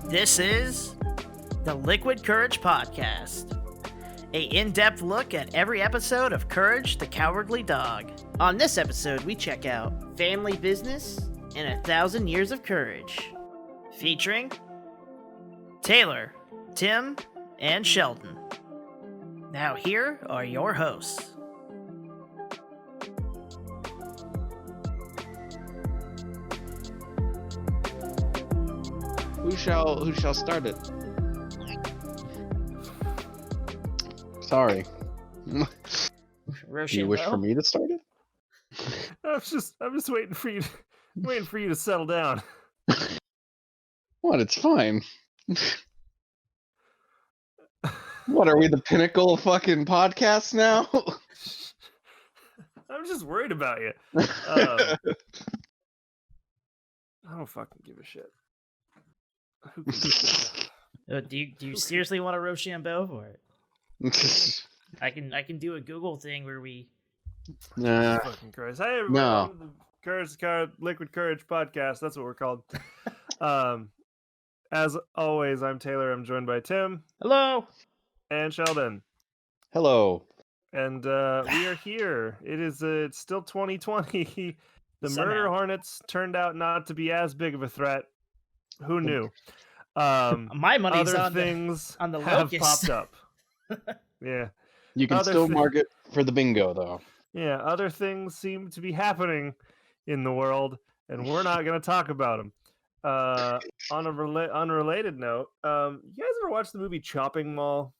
This is the Liquid Courage Podcast, a in-depth look at every episode of Courage the Cowardly Dog. On this episode, we check out Family Business and 1,000 Years of Courage, featuring Taylor, Tim, and Sheldon. Now here are your hosts. Who shall start it? Sorry. You wish for me to start it? I'm just waiting for you to settle down. What? It's fine. What, are we the Pinnacle of fucking podcasts now? I'm just worried about you. I don't fucking give a shit. Do you seriously want a Rochambeau for it? I can do a Google thing where we. Nah. Fucking Christ! Hey everybody, No. welcome to the Courage, Liquid Courage podcast. That's what we're called. As always, I'm Taylor. I'm joined by Tim Hello. and Sheldon, Hello. and we are here. It's still 2020. The Somehow. murder hornets turned out not to be as big of a threat. Who knew? My money's other on things the have locust. popped up. Yeah. You can Other still thi- mark it for the bingo, though. Yeah, other things seem to be happening in the world, and we're not going to talk about them. On a unrelated note, you guys ever watch the movie Chopping Mall?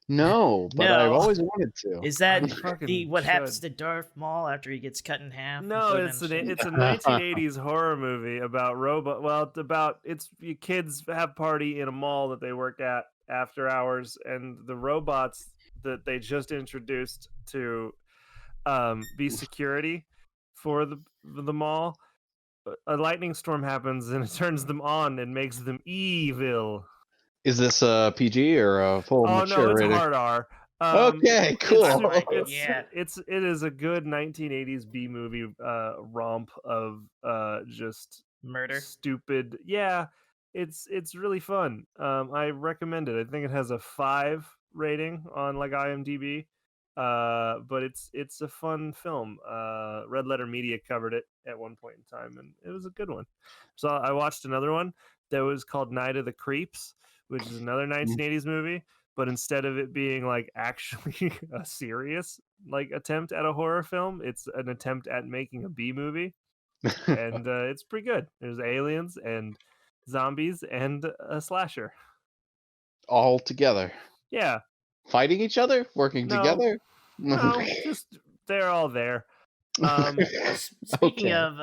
No, but No. I've always wanted to. Is that You fucking what happens should. to Darth Maul after he gets cut in half? and No, put it's in a 1980s horror movie about robot. Well, it's kids have party in a mall that they work at after hours, and the robots that they just introduced to be security for the mall. A lightning storm happens and it turns them on and makes them evil. Is this a PG or a full Oh mature no, it's rating? a hard R. Okay, cool. It is a good 1980s B movie romp of just murder. stupid. Yeah, it's really fun. I recommend it. I think it has a 5 rating on like IMDb. But it's a fun film. Red Letter Media covered it at one point in time, and it was a good one. So I watched another one that was called Night of the Creeps, which is another 1980s movie. But instead of it being like actually a serious like attempt at a horror film, it's an attempt at making a B movie, and it's pretty good. There's aliens and zombies and a slasher. All together. Yeah, Fighting each other? Working No. together? no, just they're all there. Speaking Okay. of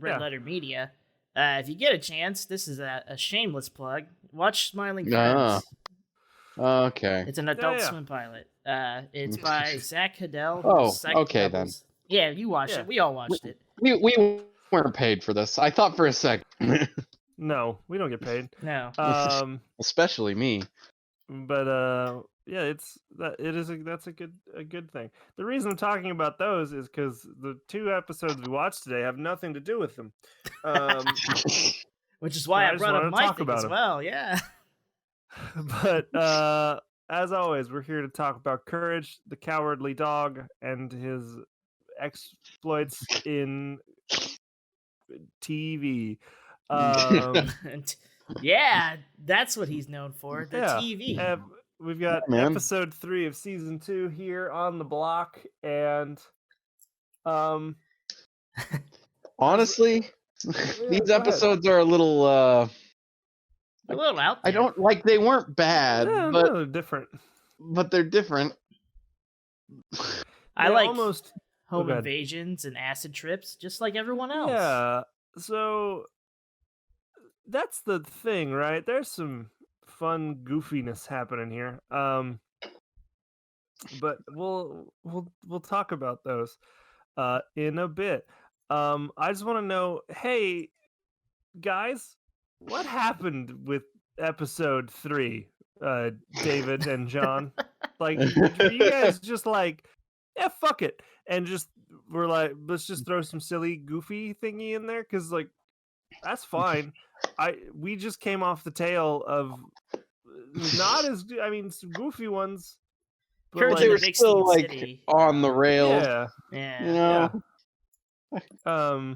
Red Yeah. Letter Media, if you get a chance, this is a shameless plug. Watch Smiling Ah. Friends. Okay. It's an Adult yeah. Swim pilot. It's by Zach Hiddell. Oh, who's Psych okay, Doubles. Yeah, you watched Yeah. it. We all watched it. We weren't paid for this. I thought for a sec. No, we don't get paid. No. Especially me. But yeah, that's a good thing. The reason I'm talking about those is because the 2 episodes we watched today have nothing to do with them. Which is why I I just brought wanted up to my talk thing about as him. well. Yeah. But as always, we're here to talk about Courage, the Cowardly Dog, and his exploits in TV. Yeah, that's what he's known for. The Yeah, TV. We've got Yeah, man. episode 3 of season 2 here on the block, and Honestly, go these ahead. episodes are a little a little out there. I don't like they weren't bad, yeah, but no, they're different. they're different. I They like almost home go ahead. invasions and acid trips, just like everyone else. Yeah. So that's the thing, right? There's some fun goofiness happening here. But we'll talk about those in a bit. I just want to know, hey guys, what happened with episode 3? David and John. Like, were you guys just like, yeah, fuck it, and just we're like, let's just throw some silly, goofy thingy in there? Because like, That's fine. We just came off the tail of not as some goofy ones, but Courage But in they the were Big still Steam like City. on the rails. yeah, Yeah.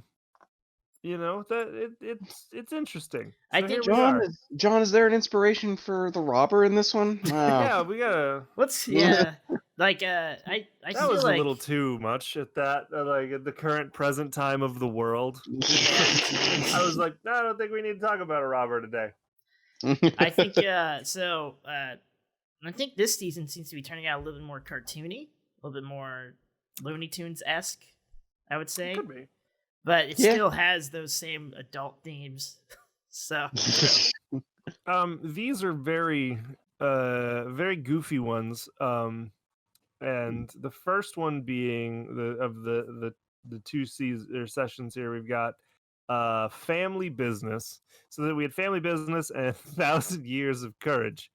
You know. It's interesting. I So think here we are. John, is there an inspiration for the robber in this one? Wow. Yeah, we gotta. What's like I That feel was like a little too much at that, like at the current present time of the world. I was like, no, I don't think we need to talk about a robber today. I think so. I think this season seems to be turning out a little bit more cartoony, a little bit more Looney Tunes esque. I would say, Could be. but it Yeah. still has those same adult themes. So These are very very goofy ones. And the first one being the two sessions here, we've got family business. So that we had family business and 1,000 years of courage.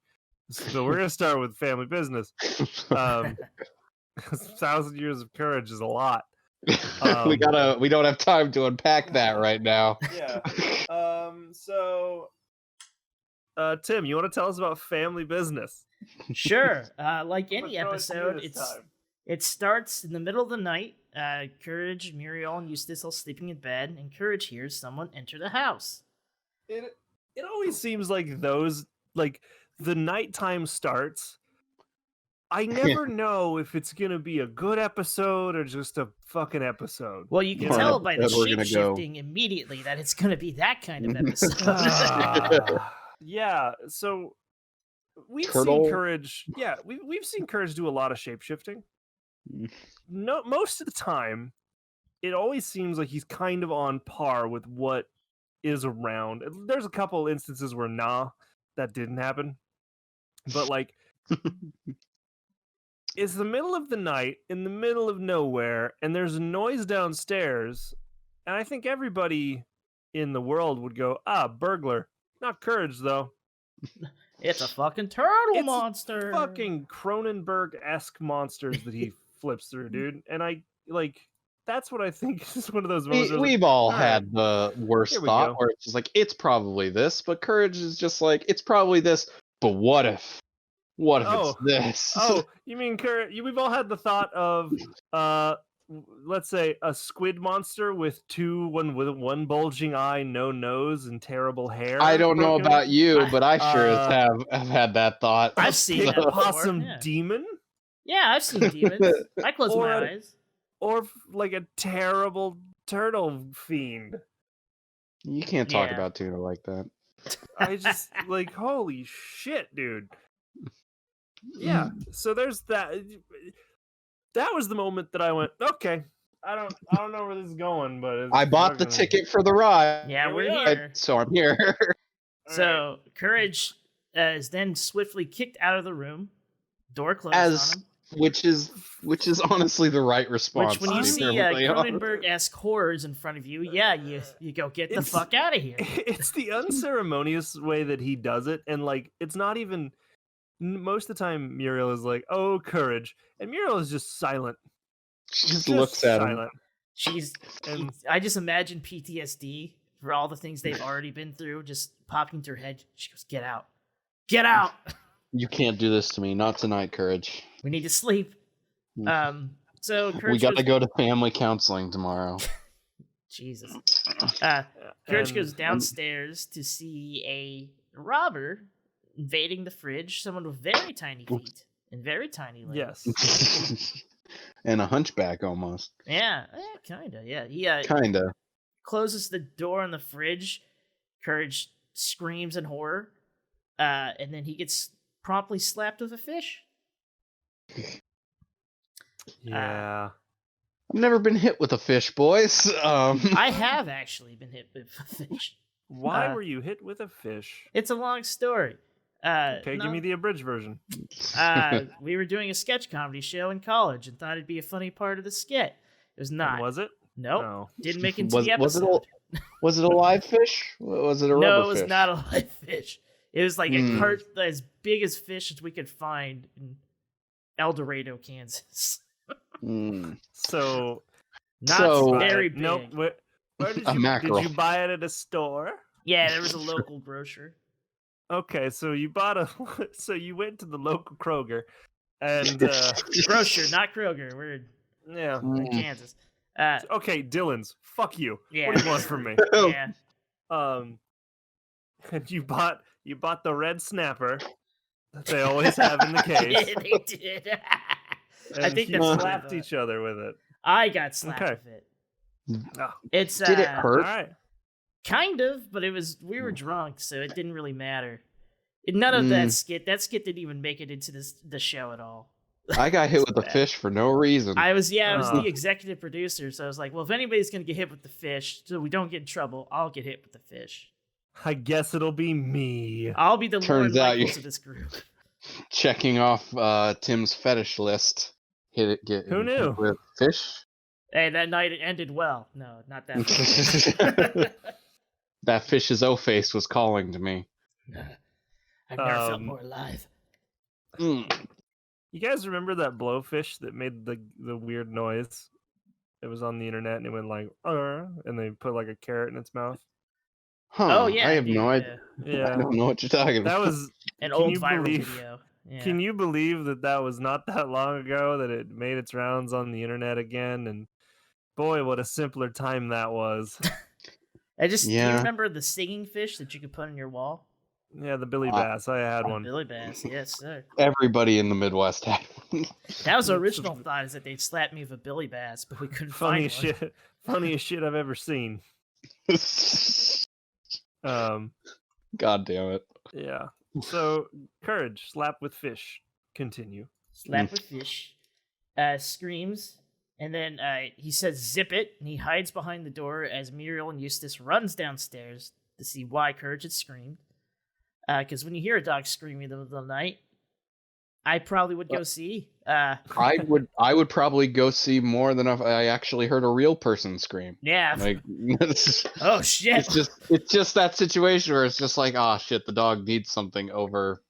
So we're gonna start with family business. 1,000 years of courage is a lot. we don't have time to unpack that right now. Yeah. So Tim, you want to tell us about family business? sure, like any Let's go with you episode, this time. it starts in the middle of the night. Courage, Muriel, and Eustace all sleeping in bed, and Courage hears someone enter the house. It always seems like those, like, the nighttime starts. I never know if it's gonna be a good episode or just a fucking episode. Well, you can Or an tell by the episode we're gonna shape go. shifting immediately that it's going to be that kind of episode. Yeah, so we've Turtle? seen Courage. Yeah, we've seen Courage do a lot of shape shifting. No, most of the time, it always seems like he's kind of on par with what is around. There's a couple instances where that didn't happen, but like. It's the middle of the night in the middle of nowhere, and there's a noise downstairs, and I think everybody in the world would go, burglar. Not Courage, though. It's a fucking turtle It's monster. Fucking Cronenberg-esque monsters that he flips through, dude. And that's what I think is one of those moments. We've all had the worst Here we thought go. where it's just like, it's probably this, but Courage is just like, it's probably this, but what if? What if it's this? Oh, you mean Courage? We've all had the thought of, let's say, a squid monster with one bulging eye, no nose, and terrible hair. I don't know about you, but I sure as have had that thought. I've seen that a before, possum yeah. demon. Yeah, I've seen demons. I close my eyes. Or like a terrible turtle fiend. You can't talk Yeah. about tuna like that. I just like, holy shit, dude. Yeah, so there's that. That was the moment that I went, okay, I don't know where this is going, but I bought the ticket for the ride. Yeah, we're we here. So I'm here. So Courage is then swiftly kicked out of the room. Door closed on him. Which is honestly the right response. Which, when you to be see perfectly honest. Cronenberg-esque horrors in front of you, yeah, you go get the fuck out of here. It's the unceremonious way that he does it, and like, it's not even. Most of the time, Muriel is like, "Oh, Courage," and Muriel is just silent. She just looks at him. I just imagine PTSD for all the things they've already been through, just popping through her head. She goes, "Get out, get out! You can't do this to me. Not tonight, Courage. We need to sleep." So Courage we got to go to family counseling tomorrow. Jesus. Courage goes downstairs to see a robber invading the fridge, someone with very tiny feet and very tiny legs. Yes. And a hunchback almost. Yeah, kinda. Yeah, he kinda closes the door on the fridge. Courage screams in horror, and then he gets promptly slapped with a fish. Yeah. I've never been hit with a fish, boys. I have actually been hit with a fish. Why were you hit with a fish? It's a long story. Okay, give me the abridged version. We were doing a sketch comedy show in college and thought it'd be a funny part of the skit. It was not. And was it? Nope. No. Didn't make it into the episode. Was it a live fish? Was it a rubber No, it fish? was not a live fish. It was like a cart as big as fish as we could find in El Dorado, Kansas. So Not very big. Nope. Where did A you mackerel. buy it at a store? Yeah, there was a local grocer. Okay, so you so you went to the local Kroger, and Grocer, not Kroger. We're in yeah. Kansas. Okay, Dylan's. Fuck you. Yeah. What do you want from me? Yeah. And you bought the red snapper that they always have in the case. Yeah, they did. I And think you that's slapped each other with it. I got slapped Okay. with it. Oh, It's Did it all hurt? right. kind of, but we were drunk, so it didn't really matter. None of that skit didn't even make it into the show at all. I got hit with a fish for no reason. I was the executive producer, so I was like, well, if anybody's gonna get hit with the fish, so we don't get in trouble, I'll get hit with the fish. I guess it'll be me. I'll be the Turns Lorne out Michaels of this group. Checking off Tim's fetish list. Who knew? With fish. Hey, that night it ended well. No, not that. That fish's O-face was calling to me. I've never felt more alive. Mm. You guys remember that blowfish that made the weird noise? It was on the internet and it went like, and they put like a carrot in its mouth. Huh, Oh yeah, I have dude, no idea. Yeah. I don't know what you're talking about. That was an Can old you viral believe- video. Yeah. Can you believe that was not that long ago that it made its rounds on the internet again? And boy, what a simpler time that was. Do you Yeah. remember the singing fish that you could put on your wall? Yeah, the Billy Bass. I had one. Billy Bass, yes, sir. Everybody in the Midwest had one. That was the original thought, is that they'd slap me with a Billy Bass, but we couldn't find one. Funniest shit I've ever seen. God damn it. Yeah. So, courage, slap with fish. Continue. Slap with fish. Screams, and then he says zip it, and he hides behind the door as Muriel and Eustace runs downstairs to see why Courage had screamed. Because when you hear a dog screaming in the middle of the night, I probably would go see. I would probably go see more than if I actually heard a real person scream. Yeah. Like, Oh shit. it's just that situation where it's just like, oh shit, the dog needs something over.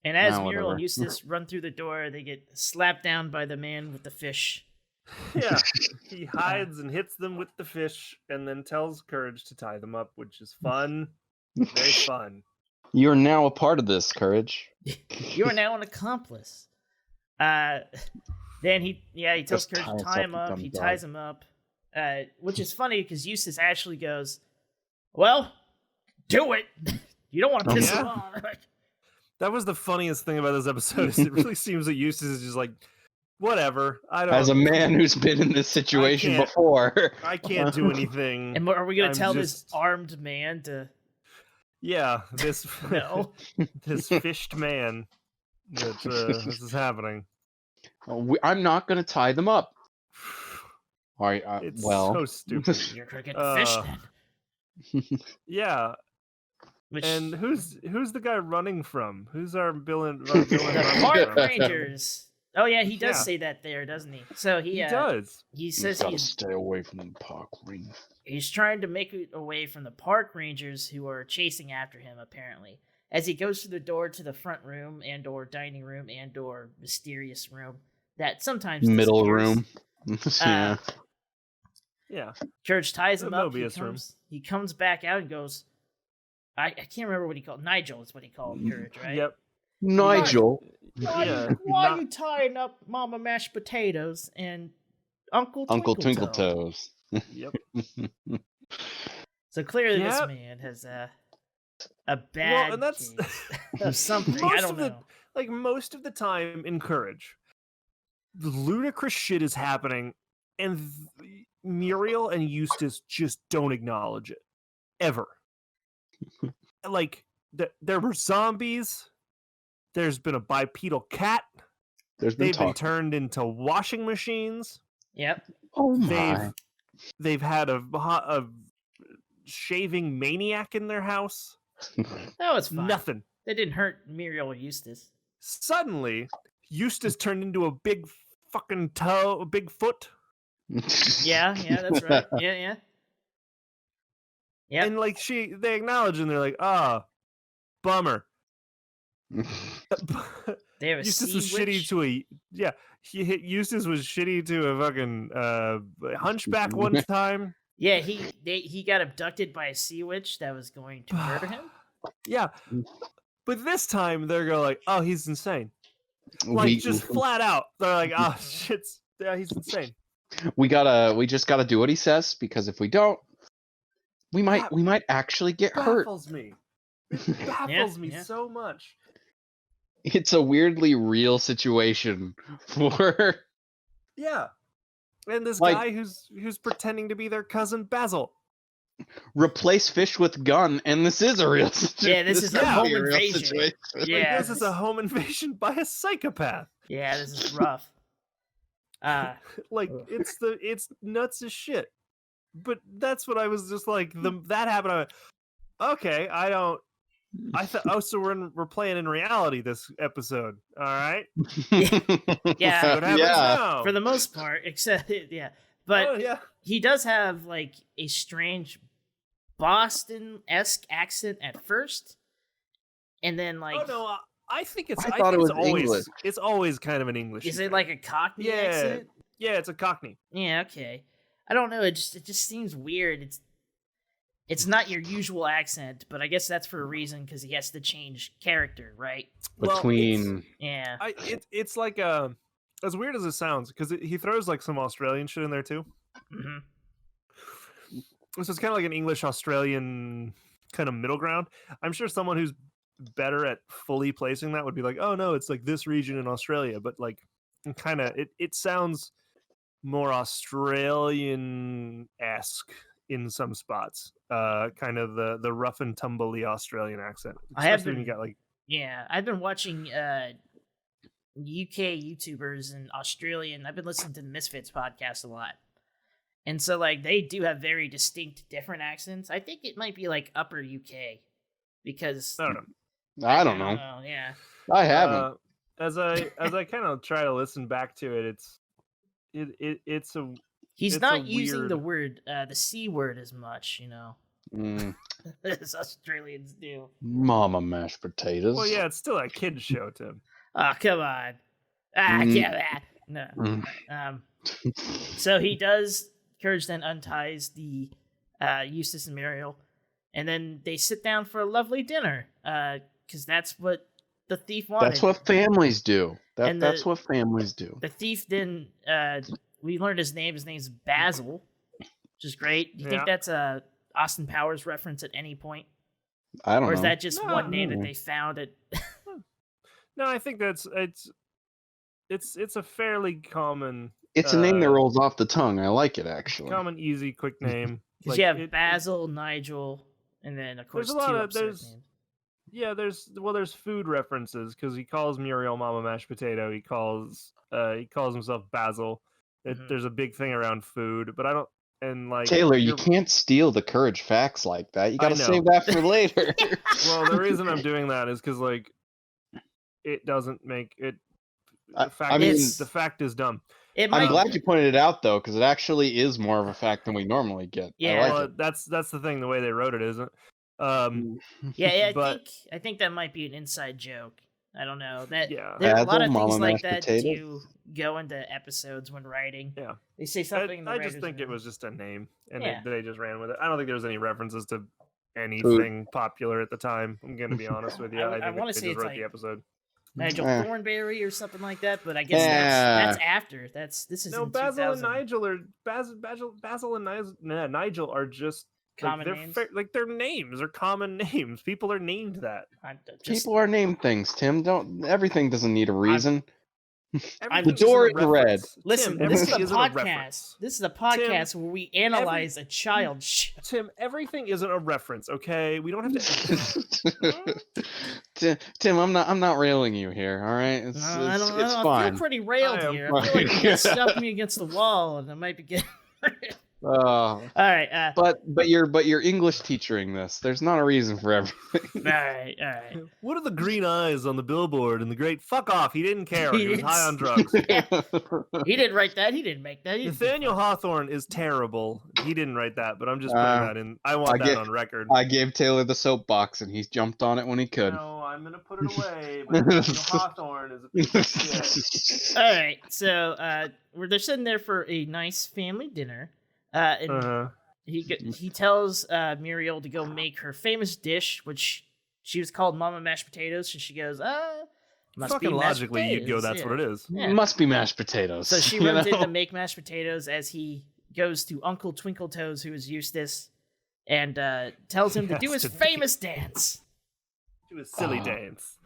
And as Nah, Muriel whatever. and Eustace run through the door, they get slapped down by the man with the fish. Yeah. He hides and hits them with the fish and then tells Courage to tie them up, which is fun. Very fun. You're now a part of this, Courage. You are now an accomplice. Then he tells Just Courage to tie us tie up, him you up. dumb He dog. ties him up, which is funny because Eustace actually goes, "Well, do it. You don't want to piss him Yeah. off." That was the funniest thing about this episode. Is it really seems that Eustace is just like, whatever. I don't. As a man who's been in this situation can't- before. I can't do anything. And are we gonna I'm tell this just- armed man to? Yeah, this No. this fished man that this is happening. I'm not going to tie them up. All right, It's well. so stupid. You're gonna get the fish then. Yeah, Which and who's the guy running from? Who's our villain? the park rangers. Oh yeah, he does Yeah. say that there, doesn't he? So He does. He You says gotta stay away from the park ring. he's trying to make it away from the park rangers who are chasing after him, apparently. As he goes through the door to the front room and or dining room and or mysterious room that sometimes Middle disappears. room. Yeah. Yeah, Courage ties him The up. Mobius room. He comes back out and goes, I can't remember what he called. Nigel is what he called Courage, right? Yep. Nigel. Yeah. Why not- you tying up Mama Mashed Potatoes and Uncle Twinkle Toes? Toes. Yep. So clearly this Yep. man has a bad and that's case of something. I Most don't of the- know. like most of the time in Courage, the ludicrous shit is happening, and Muriel and Eustace just don't acknowledge it ever. Like there were zombies. There's been a bipedal cat. There's been They've been talk. turned into washing machines. Yep. Oh my. They've had a shaving maniac in their house. That was fine. Nothing. That didn't hurt Muriel or Eustace. Suddenly, Eustace turned into a big fucking toe, a big foot. Yeah, that's right. Yeah. Yep. And like they acknowledge and they're like, bummer. They have a Eustace sea was shitty witch. to a Eustace was shitty to a fucking hunchback one time. Yeah, he got abducted by a sea witch that was going to murder him. Yeah, but this time they're going like, "Oh, he's insane." Like just flat out, they're like, "Oh, yeah, he's insane." We just gotta do what he says, because if we don't, we might actually get hurt. It baffles me so much. It's a weirdly real situation for and this guy who's pretending to be their cousin Basil. Replace fish with gun, and this is a real situation. Yeah, this is a home invasion. Yeah, this is a home invasion by a psychopath. Yeah, this is rough. It's nuts as shit. But that's what I was just like. That happened. I went, okay, I thought. So we're playing in reality this episode. All right. Yeah. What happens now? For the most part, except but he does have like a strange Boston-esque accent at first, and then like. Oh no. I think it's. I thought it was always English. It's always kind of an English. Is it like a Cockney accent? Yeah, it's a Cockney. Yeah, okay. I don't know. It just seems weird. It's not your usual accent, but I guess that's for a reason because he has to change character, right? It's like as weird as it sounds, because he throws like some Australian shit in there too. Mm-hmm. So it's kind of like an English Australian kind of middle ground. I'm sure someone who's better at fully placing that would be like, oh no, it's like this region in Australia, but like kind of it sounds more Australian-esque in some spots. Kind of the rough and tumbly Australian accent. I've been watching UK YouTubers and Australian. I've been listening to the Misfits podcast a lot. And so like they do have very distinct different accents. I think it might be like upper UK because I don't know. I don't know. Yeah. I haven't. As I kind of try to listen back to it, he's not using the word the C word as much, as Australians do. Mama mashed potatoes. Well, yeah, it's still a kid's show, Tim. Oh, come on. No. So he does. Courage then unties the Eustace and Muriel, and then they sit down for a lovely dinner because that's what the thief wanted. That's what families do. That's what families do. The thief then, we learned his name. His name's Basil, which is great. Do you think that's a Austin Powers reference at any point? I don't know. Or is that just one name that they found it? No, I think it's a fairly common. It's a name that rolls off the tongue. I like it, actually. Common, easy, quick name. Because you have Basil, Nigel, and then of course names. Yeah, there's food references because he calls Muriel Mama Mashed Potato. He calls himself Basil. There's a big thing around food, but I don't. And like Taylor, you can't steal the Courage facts like that. You got to save that for later. Well, the reason I'm doing that is because like it doesn't make it. The fact is dumb. I'm glad you pointed it out though, because it actually is more of a fact than we normally get. Yeah, that's the thing. The way they wrote it isn't. I think that might be an inside joke. I don't know. There are a lot of things like that do go into episodes when writing. Yeah, they say something. I just think it was just a name, and they just ran with it. I don't think there was any references to anything popular at the time. I'm going to be honest with you. I want to say it's wrote like the episode. Nigel Thornberry or something like that, but I guess that's after. This is Basil and Nigel are Basil and Nigel are just common names. Their names are common names. People are named that. People are named things. Tim, everything doesn't need a reason. The door is red. Listen, this is a podcast. This is a podcast where we analyze a child's show. Tim, everything isn't a reference, okay? We don't have to. Tim, I'm not railing you here. All right, it's fine. I feel pretty railed here. I feel like you stuffed me against the wall, and I might be getting. All right, but you're English teachering this. There's not a reason for everything. All right. What are the green eyes on the billboard and the great fuck off? He didn't care. He was high on drugs. Yeah. He didn't write that. He didn't make that. Nathaniel Hawthorne is terrible. He didn't write that, but I'm just putting that in. I want that on record. I gave Taylor the soapbox, and he jumped on it when he could. No, I'm gonna put it away. But Nathaniel Hawthorne is a piece of shit. All right, so they're sitting there for a nice family dinner. And he tells Muriel to go make her famous dish, which she was called Mama Mashed Potatoes. So she goes, must Fucking be mashed logically, you'd go, potatoes, that's yeah. what it is. Yeah. Must be mashed potatoes. So she you runs in know? to make mashed potatoes as he goes to Uncle Twinkletoes, who is Eustace, and tells him to do Yes, his famous dance. Do a silly dance.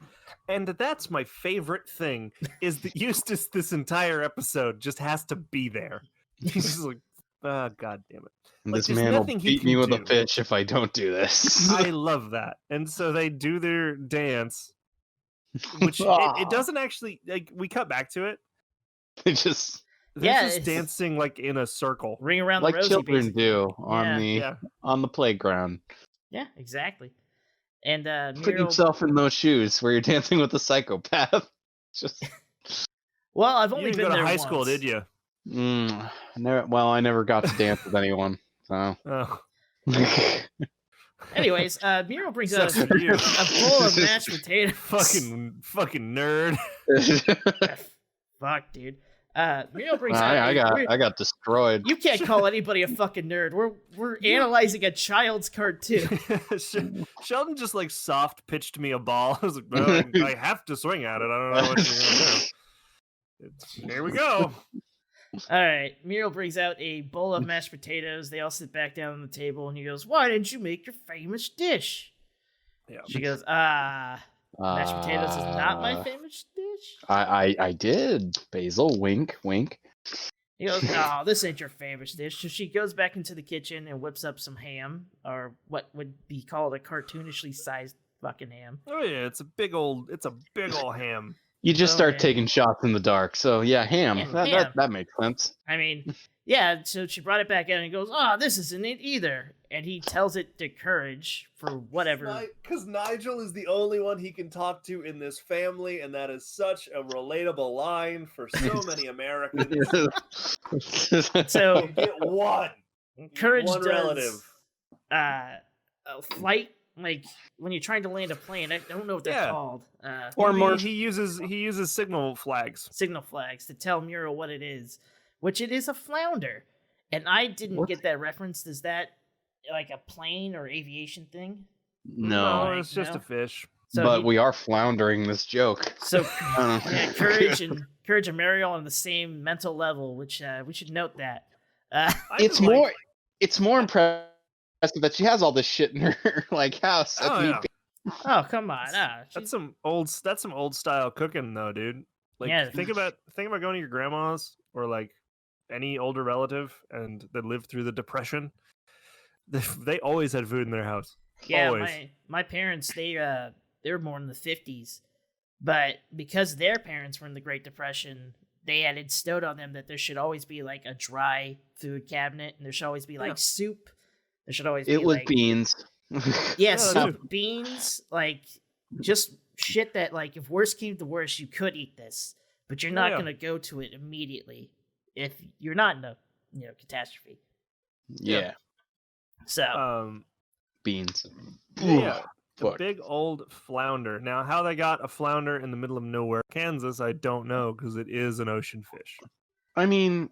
And that's my favorite thing, is that Eustace this entire episode just has to be there. He's just like, God damn it. Like, This there's man will nothing he beat can me with do. a fish if I don't do this. I love that. And so they do their dance, which it doesn't actually, like, we cut back to it. It just They're it's just dancing like in a circle. ring around like the rosy, children basically. do Yeah. on the playground. Yeah, exactly. And Put Muriel. yourself in those shoes where you're dancing with a psychopath. Just Well, I've You only didn't been go to there high once. school, did you? I never got to dance with anyone. So Oh. Anyways, Muriel brings a Sucks for you. bowl of mashed potatoes. Fucking nerd. Fuck, dude. Muriel brings out. I got destroyed. You can't call anybody a fucking nerd. We're analyzing a child's cartoon. Sheldon just like soft pitched me a ball. I was like, well, I have to swing at it. I don't know what you're gonna do. Here we go. All right, Muriel brings out a bowl of mashed potatoes. They all sit back down on the table, and he goes, "Why didn't you make your famous dish?" Yeah. She goes, mashed potatoes is not my famous dish." I did. Basil, wink, wink. He goes, "No, this ain't your famous dish." So she goes back into the kitchen and whips up some ham, or what would be called a cartoonishly sized fucking ham. Oh yeah, it's a big old ham. You just start Okay. taking shots in the dark. So yeah, ham. Yeah, ham. That makes sense. I mean, yeah, so she brought it back out and he goes, this isn't it either. And he tells it to Courage for whatever. Because Nigel is the only one he can talk to in this family, and that is such a relatable line for so many Americans. So Get one. Courage One does relative. a flight, like when you're trying to land a plane. I don't know what they're Yeah. called. Or more. He uses signal flags. Signal flags to tell Muriel what it is, which it is a flounder. And I didn't get that reference. Is that like a plane or aviation thing? No, it's just no. a fish. So but we are floundering this joke. So I don't know. yeah, Courage and Muriel on the same mental level, which we should note that. It's more impressive that she has all this shit in her like house. Oh, yeah. Oh come on, That's some old style cooking though, dude. Like Yeah. think about going to your grandma's or like any older relative and that lived through the Depression. They always had food in their house. yeah. Always. My parents they were born in the 50s, but because their parents were in the Great Depression, they had instilled on them that there should always be like a dry food cabinet, and there should always be like soup. There should always be It was like beans. yeah, Yeah, soup, beans, like just shit that like if worst came to worst, you could eat this, but you're not gonna go to it immediately if you're not in a catastrophe. Yeah, So beans. Yeah. The Fuck. big old flounder. Now, how they got a flounder in the middle of nowhere, Kansas, I don't know, because it is an ocean fish. I mean,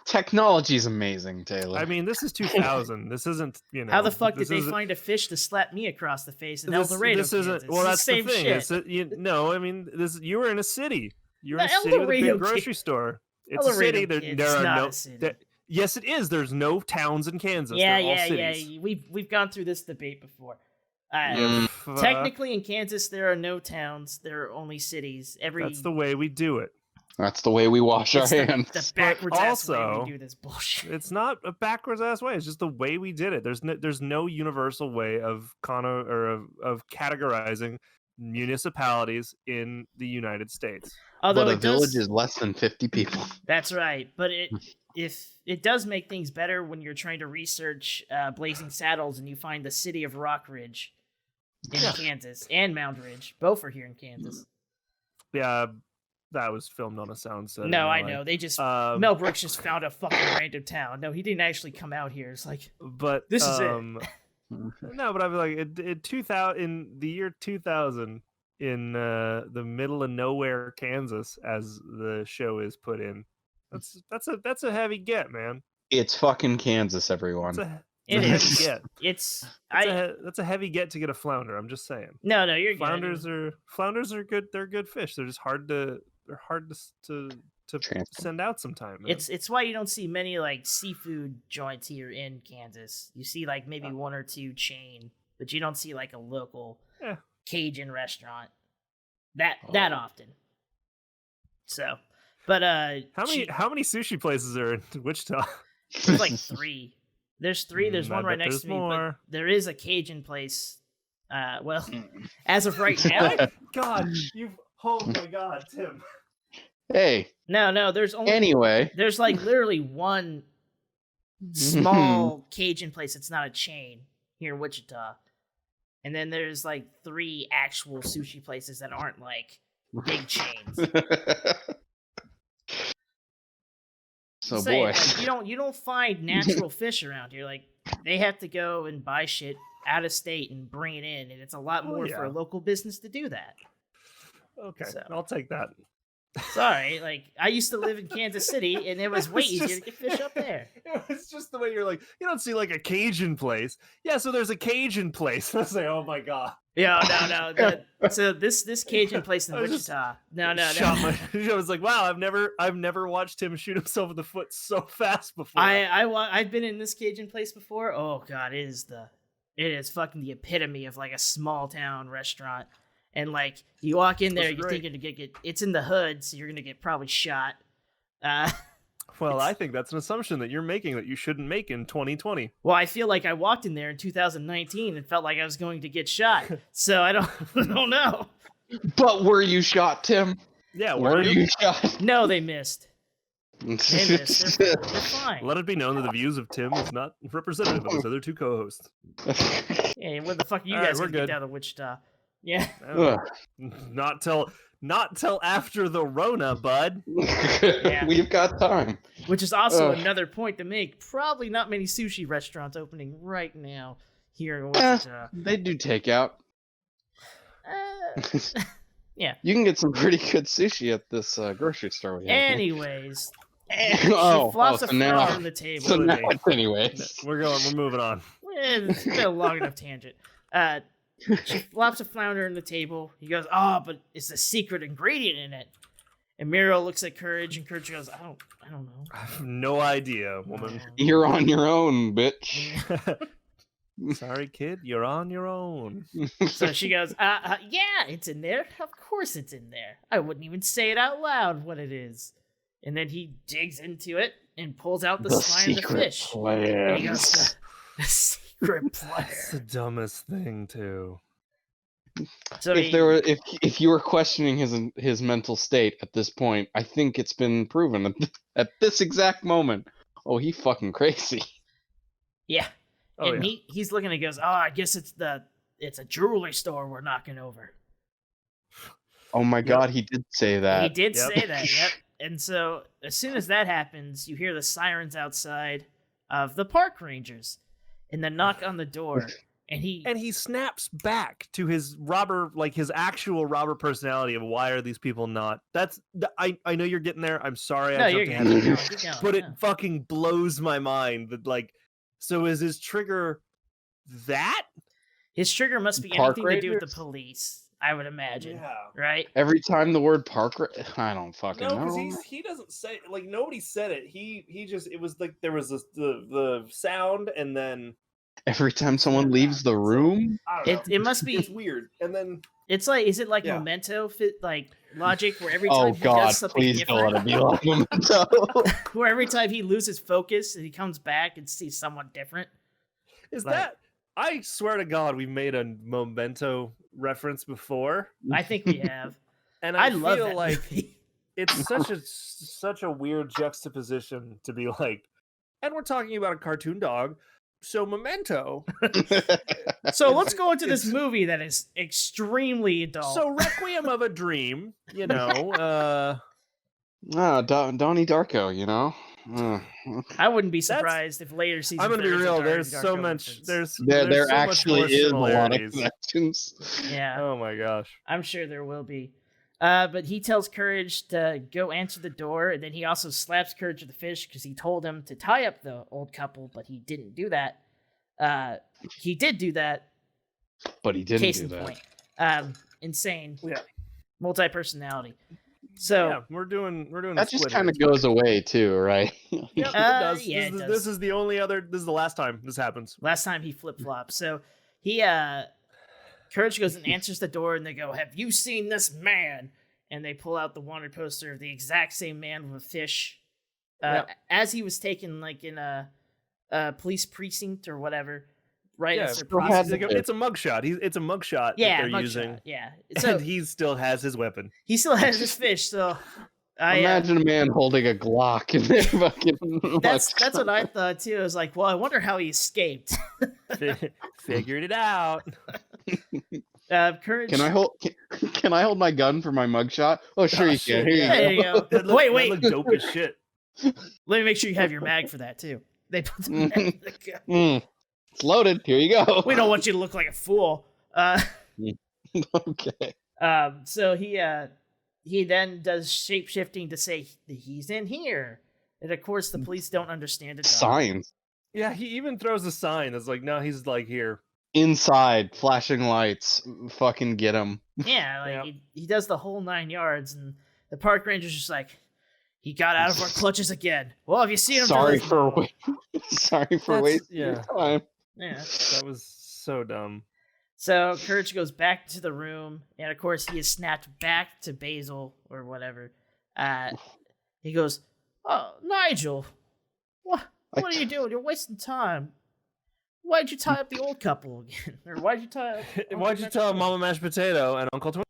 technology's amazing, Taylor. I mean, this is 2000. This isn't, how the fuck did this they isn't- find a fish to slap me across the face in this, El Dorado? this isn't. Kansas? Well, that's It's the same the thing. shit. No, I mean, you were in a city. You were in The a El city with a Dorado big grocery kid- store. It's El a city. Dorado There, kid, there it's are not no. a city. Yes, it is. There's no towns in Kansas. Yeah, They're all yeah, cities. yeah. We've gone through this debate before. Fuck. Technically, in Kansas, there are no towns. There are only cities. That's the way we do it. That's the way we wash our it's hands. the backwards ass way also- we do this bullshit. It's not a backwards ass way. It's just the way we did it. There's no universal way of categorizing municipalities in the United States. Although But a it does, village is less than 50 people. that's right. But if it does make things better when you're trying to research Blazing Saddles and you find the city of Rock Ridge in Kansas and Mound Ridge, both are here in Kansas. Yeah, that was filmed on a sound set. No, in I LA. know. They just Mel Mel Brooks just found a fucking random town. No, he didn't actually come out here. It's like But this is it. No, but I was like, in 2000, in the year 2000, in the middle of nowhere, Kansas, as the show is put in. That's a heavy get, man. It's fucking Kansas, everyone. It is. Get. That's a heavy get to get a flounder. I'm just saying. No, you're Flounders good. Flounders are good. They're good fish. They're just hard to Transport. send out sometime. Man. It's why you don't see many like seafood joints here in Kansas. You see like maybe one or two chain, but you don't see like a local Cajun restaurant that often. So, but how many sushi places are in Wichita? There's like 3. There's 3. There's one right next to me. More. But there is a Cajun place. Well, as of right now. God, oh my God, Tim. Hey. No. There's only. Anyway. There's like literally one small Cajun place. It's not a chain here in Wichita, and then there's like 3 actual sushi places that aren't like big chains. So boy, boy, like, you don't find natural fish around here. Like they have to go and buy shit out of state and bring it in, and it's a lot more for a local business to do that. Okay, I'll take that. Sorry, like I used to live in Kansas City, and it was way easier to get fish up there. It's just the way you're like, you don't see like a Cajun place. Yeah, so there's a Cajun place. I was like, oh my God. Yeah, no. So this Cajun place in Wichita. No. I was like, wow, I've never watched him shoot himself in the foot so fast before. I've been in this Cajun place before. Oh God, it is fucking the epitome of like a small town restaurant. And like you walk in there, you're thinking to get it's in the hood, so you're gonna get probably shot. Well, I think that's an assumption that you're making that you shouldn't make in 2020. Well, I feel like I walked in there in 2019 and felt like I was going to get shot. So I don't know. But were you shot, Tim? Yeah, were you shot? No, they missed. They're fine. Let it be known that the views of Tim is not representative of his other 2 co-hosts. Hey, where the fuck are you guys gonna get down to Wichita? Yeah. Not till after the Rona, bud. Yeah. We've got time. Which is also another point to make. Probably not many sushi restaurants opening right now here in Wichita. They do takeout. Yeah. You can get some pretty good sushi at this grocery store we have. Anyways. She flops a flounder on the table. So now anyways. We're moving on. It's been a long enough tangent. She flops a flounder on the table. He goes, but it's a secret ingredient in it. And Muriel looks at Courage, and Courage goes, I don't know. I have no idea, woman. You're on your own, bitch. Sorry, kid. You're on your own. So she goes, yeah, it's in there. Of course it's in there. I wouldn't even say it out loud what it is. And then he digs into it and pulls out the slime of the fish. And he goes, the secret plan. That's the dumbest thing, too. So if you were questioning his mental state at this point, I think it's been proven at this exact moment. Oh, he fucking crazy. Yeah. And he's looking and goes, I guess it's a jewelry store we're knocking over. Oh my God, he did say that. He did say that, yep. And so as soon as that happens, you hear the sirens outside of the park rangers and the knock on the door. And he snaps back to his robber, like his actual robber personality of why are these people not? I know you're getting there. I'm sorry. No, I jumped ahead. But it fucking blows my mind that so is his trigger that? His trigger must be anything to do with the police, I would imagine. Yeah. Right? Every time the word I don't fucking know. No, because he doesn't say nobody said it. He just it was like there was the sound and then every time someone leaves the room, it must be. It's weird, and then it's like, is it like Memento fit logic where every time he does something please different, don't let it be like Memento. Where every time he loses focus and he comes back and sees someone different? Is that? I swear to God, we've made a Memento reference before. I think we have, and I love feel that like movie. It's such a weird juxtaposition to be like, and we're talking about a cartoon dog. So Memento. So let's go into this movie that is extremely adult. So Requiem of a Dream, Donnie Darko, I wouldn't be surprised if later seasons. I'm gonna be real. There's so much. There's there so actually much is a lot of connections. Yeah. Oh my gosh. I'm sure there will be. But he tells Courage to go answer the door, and then he also slaps Courage with the fish because he told him to tie up the old couple, but he didn't do that. He did do that. But he didn't Case do in that. point. Insane. Yeah. Multi-personality. So yeah, we're doing. That just kind of goes away too, right? Yep, it does. Yeah, this, it this does. is the only other. This is the last time this happens. Last time he flip-flopped. So he Courage goes and answers the door, and they go, "Have you seen this man?" And they pull out the wanted poster of the exact same man with a fish, as he was taken like in a police precinct or whatever. Right? Yeah, as their process. it's a mugshot. It's a mugshot Yeah, that they're mugshot, using. Yeah. So And he still has his weapon. he still has his fish. So Imagine a man holding a Glock in their fucking. that's what I thought too. I was like, well, I wonder how he escaped. Figured it out. Courage. Can I hold my gun for my mugshot? Oh, sure you can. Here There you go. That Wait. That looked dope as shit. Let me make sure you have your mag for that too. They put the mag in the gun. It's loaded. Here you go. We don't want you to look like a fool. Okay. So he then does shape shifting to say he's in here, and of course the police don't understand it. Signs. Yeah, he even throws a sign that's like, no, he's like here. Inside, flashing lights. Fucking get him. Yeah, like Yep. he does the whole 9 yards, and the park ranger's just like, he got out of our clutches again. Well, have you seen him? Sorry for wasting yeah. your time. Yeah. That was so dumb. So Courage goes back to the room, and of course he is snapped back to Basil or whatever. He goes, "Oh, Nigel, what are you doing? You're wasting time. Why'd you tie up the old couple again? Or why'd you tie up? Why'd you tell Mama Mashed Potato and Uncle Twin?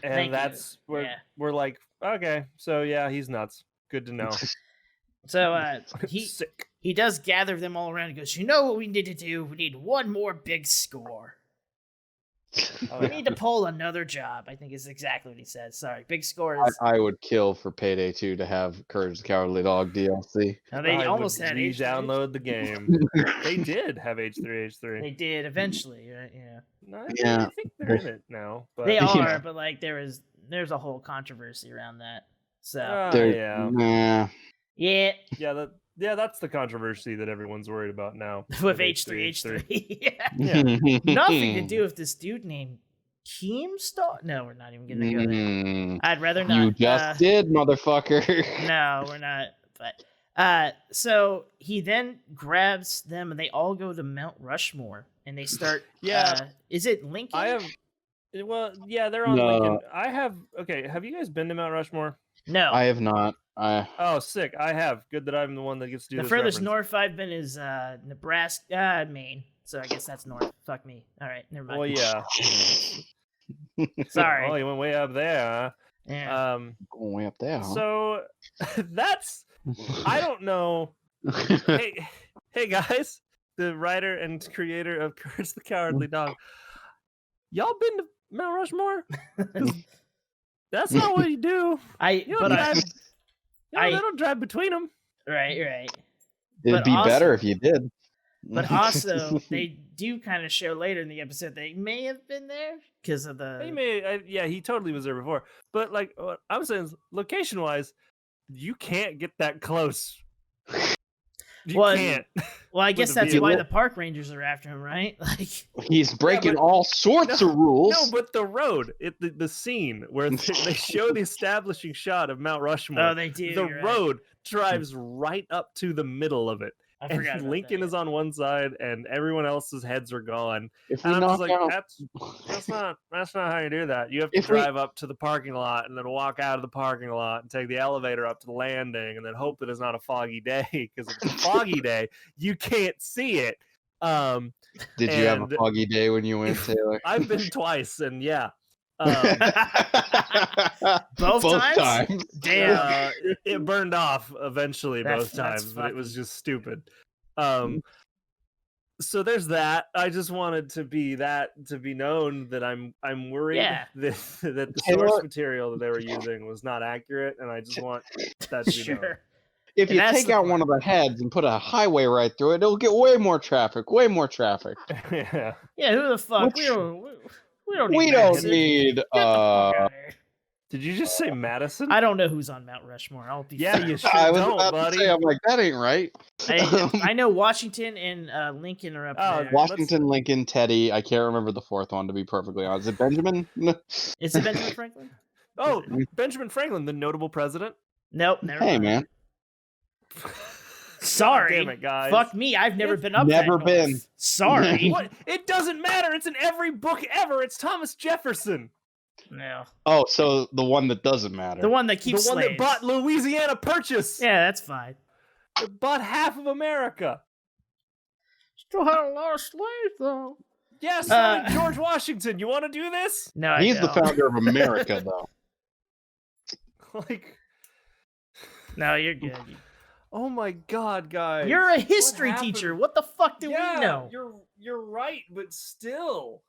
And Thank you. that's where Yeah. we're like, okay, so yeah, he's nuts. Good to know. So Sick. he does gather them all around and goes, you know what we need to do? We need one more big score. Oh, We yeah. need to pull another job, I think is exactly what he says. Sorry, big score is... I would kill for Payday 2 to have Courage the Cowardly Dog DLC. Now, they I almost would had H3. re-download the game. They did have H3H3. They did eventually, right? Yeah. No, Yeah. I think they're in it now. But They are, Yeah. but like there's a whole controversy around that. So yeah, Nah. yeah, yeah, that's the controversy that everyone's worried about now with H3H3. Yeah. Yeah. Nothing to do with this dude named Keemstar. No, we're not even gonna go there. I'd rather not. You just did, motherfucker. No, we're not. But so he then grabs them, and they all go to Mount Rushmore, and they start. Yeah. Is it Lincoln? I have. Well, yeah, they're on No. Lincoln. I have. Okay, have you guys been to Mount Rushmore? No. I have not. Oh, sick! I have. Good that I'm the one that gets to do The this furthest reference. north I've been is Nebraska, Maine. So I guess that's north. Fuck me. All right, never mind. Well, yeah. Sorry. Oh, you went way up there. Yeah. Huh? Going way up there. Huh? So that's. I don't know. Hey guys, the writer and creator of Courage the Cowardly Dog. Y'all been to Mount Rushmore? 'Cause that's not what you do. You don't drive. They don't drive between them. Right. It'd but be also- better if you did. But also, they do kind of show later in the episode they may have been there because of the. He may, yeah, he totally was there before. But like, what I'm saying, is, location-wise, you can't get that close. You Well, can't. Well, I with guess a that's why vehicle. the park rangers are after him, right? Like, He's breaking but- all sorts of rules. No, but the road, the scene where they show the establishing shot of Mount Rushmore. oh, they do. The you're right. road drives right up to the middle of it. I forgot. And about Lincoln that, is on one side, and everyone else's heads are gone. If we And I'm just knock like, out, that's not how you do that. You have to If we- drive up to the parking lot and then walk out of the parking lot and take the elevator up to the landing and then hope that it's not a foggy day, because if it's a foggy day, you can't see it. did you have a and- foggy day when you went, Taylor? I've been twice, and yeah. Both times? Damn. It burned off eventually That's- both that's times, but it was just stupid. So there's that. I just wanted to be known that I'm worried Yeah. that the Taylor- source material that they were using was not accurate, and I just want that to be known. Sure. If And you that's take the out part. one of the heads and put a highway right through it, it'll get way more traffic. Yeah. Yeah. Who the fuck? Which- We don't need. We don't Madison. need Get the fuck outta here. Did you just say Madison? I don't know who's on Mount Rushmore. I'll be Yeah, fair. you sure I was don't, about buddy. to say, I'm like, that ain't right. I know Washington and Lincoln are up Oh, there. Washington, Lincoln, Teddy. I can't remember the fourth one, to be perfectly honest. Is it Benjamin? Is it Benjamin Franklin? Oh, Benjamin Franklin, the notable president. Nope, never Hey, mind. man. Sorry. God damn it, guys. Fuck me, I've never been up Never that been. north. Sorry. What? It doesn't matter. It's in every book ever. It's Thomas Jefferson. No. Oh, so the one that doesn't matter. The one that keeps The one slaves. that bought Louisiana Purchase. Yeah, that's fine. It bought half of America. Still had a lot of slaves, though. Yes, so did George Washington. You want to do this? No, I He's the don't. founder of America, though. Like, No, you're good. oh my God, guys. You're a What history happened? teacher. What the fuck do Yeah, we know? You're right, but still.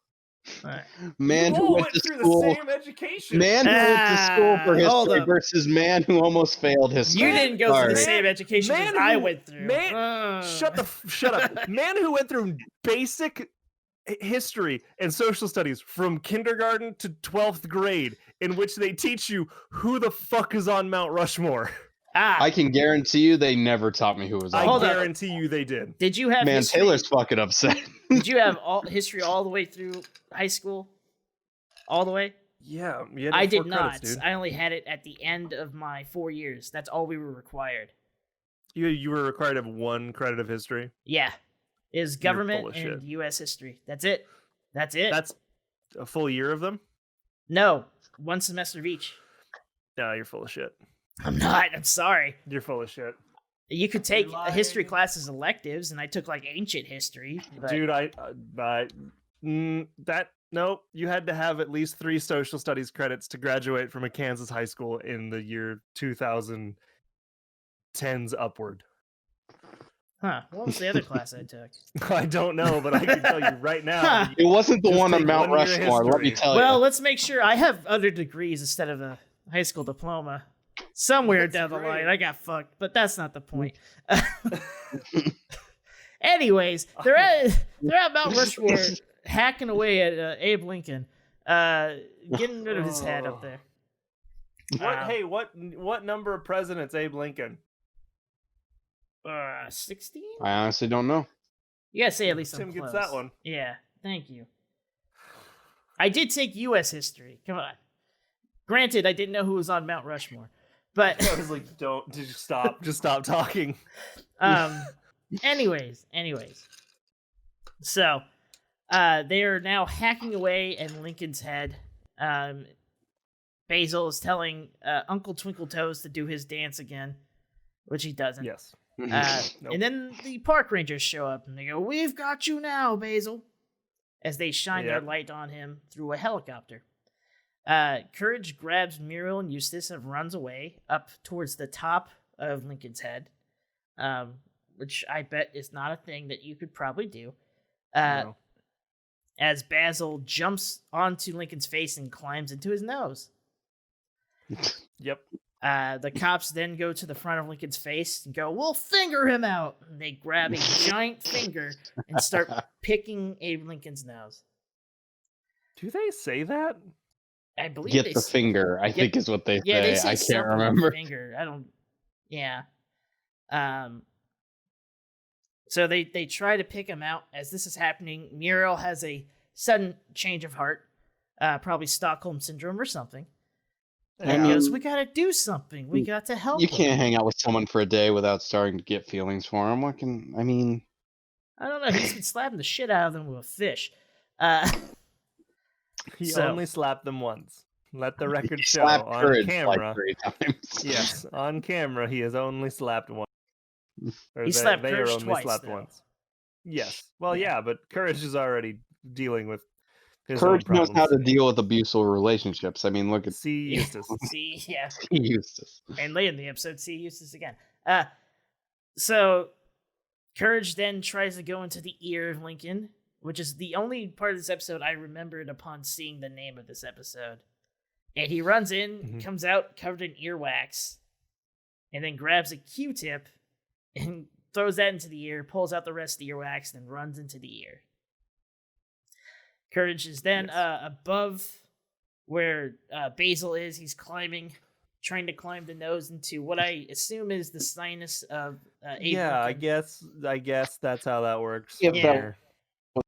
Alright. Man You who all went went to through school. the same education. Man who went to school for Hold history up. versus man who almost failed history. You didn't go through the Sorry. same education man as I who- went through. Shut up. Man who went through basic history and social studies from kindergarten to 12th grade, in which they teach you who the fuck is on Mount Rushmore. I can guarantee you they never taught me who was on. I Hold on. guarantee you they did. Did you have Man, history? Taylor's fucking upset. Did you have all history all the way through high school? All the way? Yeah, you had I four did credits, not. dude. I only had it at the end of my 4 years. That's all we were required. You were required to have 1 credit of history. Yeah. Is You're government full of and shit. U.S. history. That's it. That's it. That's a full year of them? No. 1 semester of each. No, you're full of shit. I'm not. I'm sorry. You're full of shit. You could take You're a history lying. class as electives, and I took like ancient history. But Dude, nope. You had to have at least 3 social studies credits to graduate from a Kansas high school in the year 2010s upward. Huh. What was the other class I took? I don't know, but I can tell you right now. Huh. that It wasn't the Just one on take Mount 1 year Rushmore, let me history. tell Well, you. let's make sure I have other degrees instead of a high school diploma. Somewhere That's down the great. line, I got fucked, but that's not the point. Anyways, they're at Mount Rushmore hacking away at Abe Lincoln, getting rid of his head up there. What number of presidents Abe Lincoln? 16? I honestly don't know. You gotta say at least Tim I'm gets close. that one. Yeah, thank you. I did take U.S. history. Come on. Granted, I didn't know who was on Mount Rushmore, but I was like, just stop talking. anyways. So, they are now hacking away at Lincoln's head. Basil is telling Uncle Twinkle Toes to do his dance again, which he doesn't. Yes. Nope. And then the park rangers show up and they go, "We've got you now, Basil," as they shine their Yep. light on him through a helicopter. Courage grabs Muriel and Eustace and runs away up towards the top of Lincoln's head, which I bet is not a thing that you could probably do. No. As Basil jumps onto Lincoln's face and climbs into his nose. Yep. The cops then go to the front of Lincoln's face and go, "We'll finger him out." And they grab a giant finger and start picking Abe Lincoln's nose. Do they say that? I believe Get they the s- finger, I think is what they Yeah, they say. say I something can't with remember. Finger. I don't. Yeah. So they try to pick him out. As this is happening, Muriel has a sudden change of heart, probably Stockholm syndrome or something. I And mean- goes, "We gotta do something. We got to help You him." can't hang out with someone for a day without starting to get feelings for him. I mean, I don't know. He's been slapping the shit out of them with a fish. He So- only slapped them once. Let the record he show slapped on Courage camera. like 3 times. Yes, on camera, he has only slapped once. Or He slapped they Courage are only twice, slapped though. once. Yes. Well, yeah, but Courage is already dealing with his Courage own knows how to problems. deal with abusive relationships. I mean, look at See Eustace. See, yeah. Eustace. And later in the episode, see Eustace again. So Courage then tries to go into the ear of Lincoln, which is the only part of this episode I remembered upon seeing the name of this episode. And he runs in, Mhm. comes out covered in earwax, and then grabs a Q-tip and throws that into the ear, pulls out the rest of the earwax, and runs into the ear. Courage is then Yes. above where Basil is. He's trying to climb the nose into what I assume is the sinus of Abe Yeah, Lincoln. I guess that's how that works. If Yeah. that,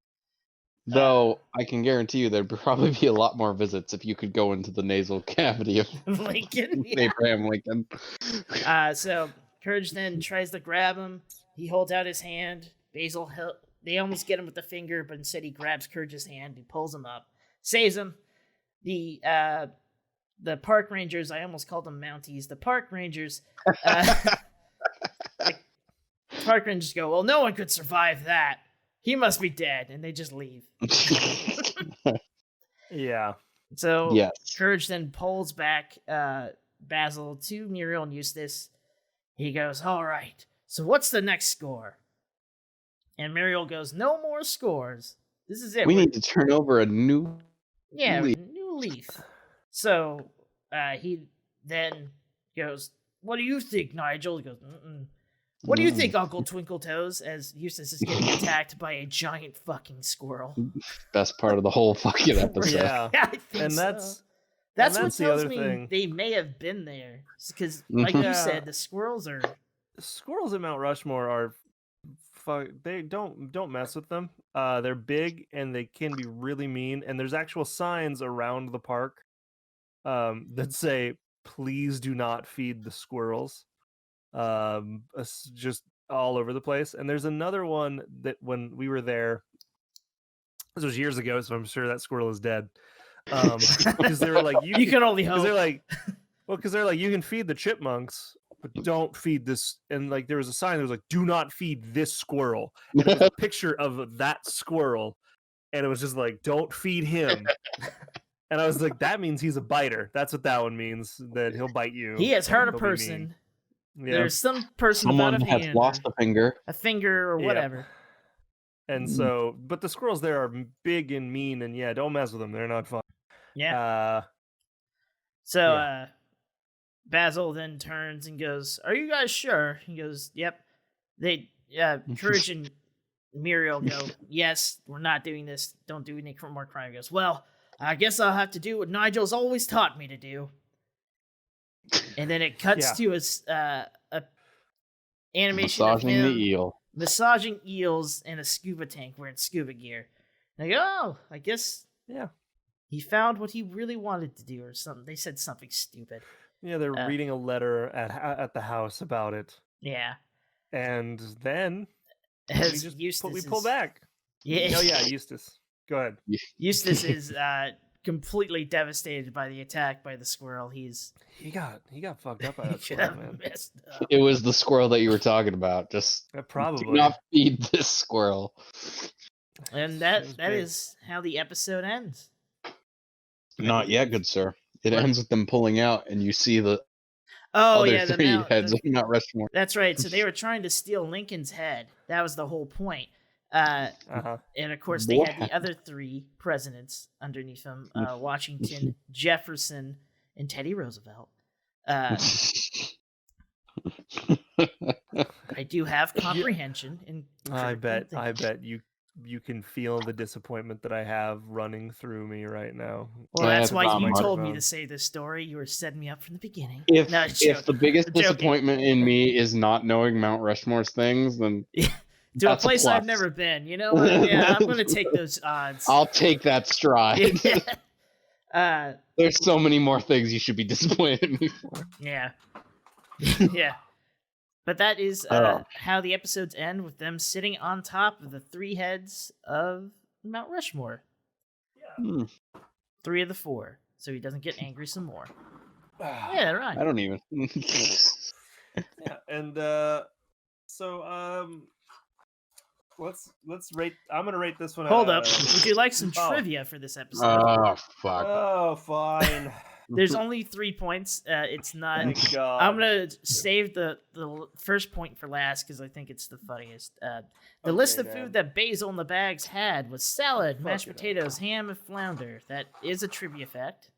though, I can guarantee you there'd probably be a lot more visits if you could go into the nasal cavity of Lincoln. Yeah. Abraham Lincoln. So Courage then tries to grab him. He holds out his hand. Basil, they almost get him with the finger, but instead he grabs Courage's hand. He pulls him up, saves him. The park rangers, I almost called them Mounties. The park rangers, park rangers go, well, no one could survive that. He must be dead, and they just leave. Yeah. So Yes. Courage then pulls back Basil to Muriel and Eustace. He goes, all right, so what's the next score? And Muriel goes, no more scores. This is it. We need to turn over a new leaf. New leaf. So he then goes, what do you think, Nigel? He goes, mm-mm. What do you think, Uncle Twinkletoes? As Eustace is getting attacked by a giant fucking squirrel. Best part of the whole fucking episode. Yeah. Yeah, I think And so. that's what the tells other me thing. they may have been there. Because, like Yeah. you said, the squirrels are... Squirrels at Mount Rushmore are they don't mess with them. They're big and they can be really mean, and there's actual signs around the park that say please do not feed the squirrels. Just all over the place. And there's another one that when we were there, this was years ago, so I'm sure that squirrel is dead. Because they were like, You can only because hope. they're like, you can feed the chipmunks, but don't feed this. And like, there was a sign that was like, do not feed this squirrel. And it was a picture of that squirrel, and it was just like, don't feed him. And I was like, that means he's a biter. That's what that one means. That he'll bite you. He has hurt a He'll be mean. person. Yeah. There's some person Someone without a has hand. lost or a finger. a finger or Yeah. whatever. And so, but the squirrels there are big and mean, and yeah, don't mess with them. They're not fun. Yeah. Yeah. Basil then turns and goes, are you guys sure? He goes, yep. Courage and Muriel go, yes, we're not doing this. Don't do any more crime. He goes, well, I guess I'll have to do what Nigel's always taught me to do. And then it cuts to a animation Massaging of him the eel. massaging eels in a scuba tank wearing scuba gear. And I go, oh, I guess he found what he really wanted to do or something. They said something stupid. Yeah, they're reading a letter at the house about it. Yeah. And then As we Eustace pull is- back. Yeah. Oh yeah, Eustace. Go ahead. Eustace is completely devastated by the attack by the squirrel. He got fucked up by that got squirrel, man. messed up. It was the squirrel that you were talking about. Just Probably. do not feed this squirrel. And It that was big. is how the episode ends. Not yet, good sir. It ends with them pulling out, and you see the Oh other yeah, three heads of Mount Rushmore. That's right. So they were trying to steal Lincoln's head. That was the whole point. Uh-huh. And of course, they What had the other three presidents underneath them: Washington, Jefferson, and Teddy Roosevelt. I do have comprehension. And I bet thinking. you can feel the disappointment that I have running through me right now. Well, that's That's why not you much told me fun. to say this story. You were setting me up from the beginning. If No, if the biggest I'm joking. disappointment in me is not knowing Mount Rushmore's things, then to a that's a place I've plus. never been, you know? Yeah, I'm gonna take those odds. I'll take that stride. Yeah. There's so many more things you should be disappointed in me for. Yeah. Yeah. But that is how the episodes end, with them sitting on top of the three heads of Mount Rushmore. Hmm. 3 of the 4. So he doesn't get angry some more. Yeah, right. I don't even. Yeah, and let's rate. I'm gonna rate this one. Hold at, up. Would you like some oh. trivia for this episode? Oh fuck! Oh, fine. There's only 3 points. It's not. Thank God. I'm gonna save the first point for last because I think it's the funniest. The list of man. food that Basil and the Bags had was salad, mashed Fucking potatoes, ham, and flounder. That is a trivia fact.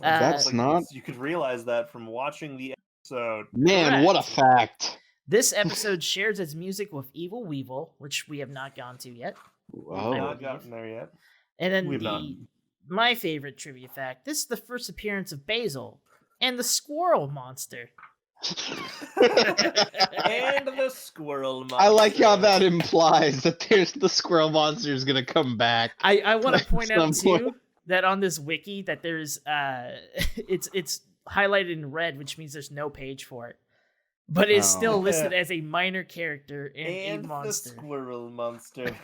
That's Like, not- You could realize that from watching the episode. Man, what a fact! This episode shares its music with Evil Weevil, which we have not gone to yet. Oh, Not gotten there yet. And then We've not. my favorite trivia fact. This is the first appearance of Basil and the squirrel monster. And the squirrel monster. I like how that implies that there's the squirrel monster is gonna come back. I want to point out some point. too that on this wiki that there's it's highlighted in red, which means there's no page for it, but it's still listed as a minor character and a monster. The squirrel monster.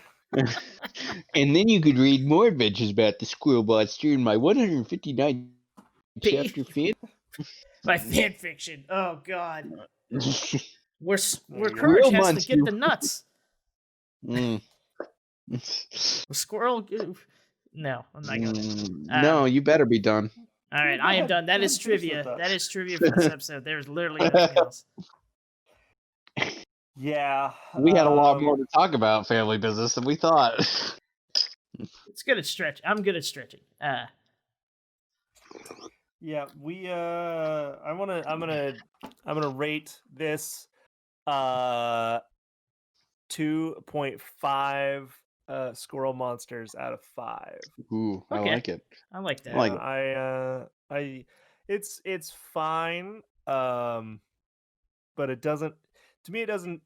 And then you could read more adventures about the squirrel monster in my 159 chapter fan. My fan fiction. Oh god. Where Real Courage has monster. to get the nuts. Mm. The squirrel. No, I'm not gonna. No, you better be done. All right, I am done. That is trivia. That is trivia for this episode. There's literally nothing else. Yeah. We had a lot more to talk about family business than we thought. It's good at stretch. I'm good at stretching. Yeah, I'm gonna rate this 2.5 squirrel monsters out of 5. Ooh, Okay. I like it. I like that. I like it. It's fine, but it doesn't. To me, it doesn't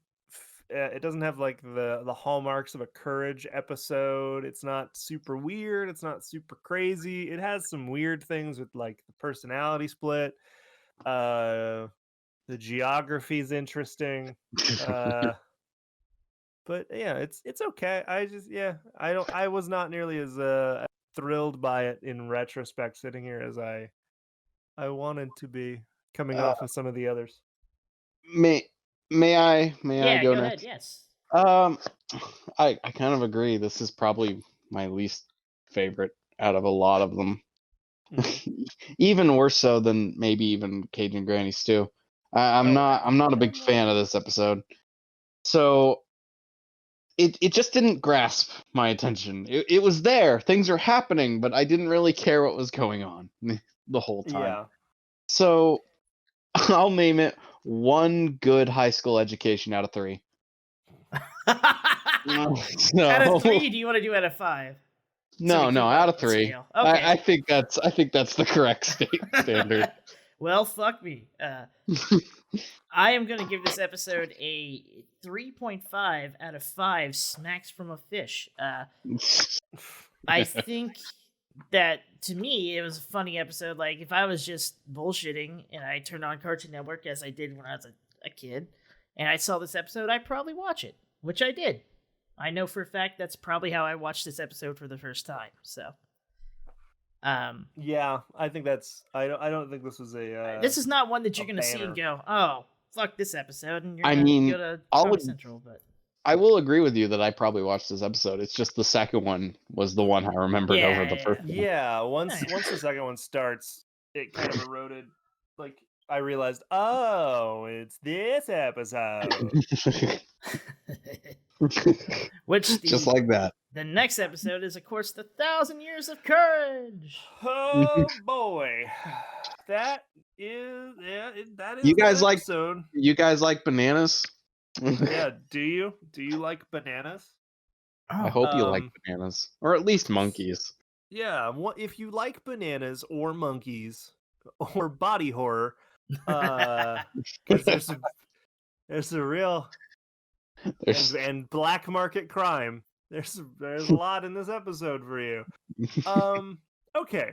have like the hallmarks of a Courage episode. It's not super weird. It's not super crazy. It has some weird things with like the personality split. The geography is interesting. But yeah, it's okay. I was not nearly as thrilled by it in retrospect sitting here as I wanted to be coming off of some of the others. May I go ahead. next? Yes. I kind of agree. This is probably my least favorite out of a lot of them. Even worse so than maybe even Cajun Granny Stew. I'm not a big fan of this episode. So it just didn't grasp my attention. It was there. Things were happening, but I didn't really care what was going on the whole time. Yeah. So I'll name it 1 good high school education out of 3. So, out of 3, do you want to do out of 5? No, out of 3. Okay. I think that's the correct standard. Well, fuck me. I am going to give this episode a 3.5 out of 5 smacks from a fish. I think that, to me, it was a funny episode. Like, if I was just bullshitting and I turned on Cartoon Network, as I did when I was a kid, and I saw this episode, I'd probably watch it, which I did. I know for a fact that's probably how I watched this episode for the first time, so... yeah, I think that's. I don't think this was a. This is not one that you're gonna see and go, "Oh, fuck this episode," and you're I gonna mean, go to Comedy Central. But I will agree with you that I probably watched this episode. It's just the second one was the one I remembered over the first one. Yeah, once the second one starts, it kind of eroded. Like I realized, oh, it's this episode. Which just like that. The next episode is, of course, the 1,000 Years of Courage. Oh boy, that is You guys like episode. You guys like bananas? Yeah. Do you like bananas? I hope you like bananas, or at least monkeys. Yeah. If you like bananas or monkeys or body horror, because there's a real and black market crime. There's a lot in this episode for you. Okay.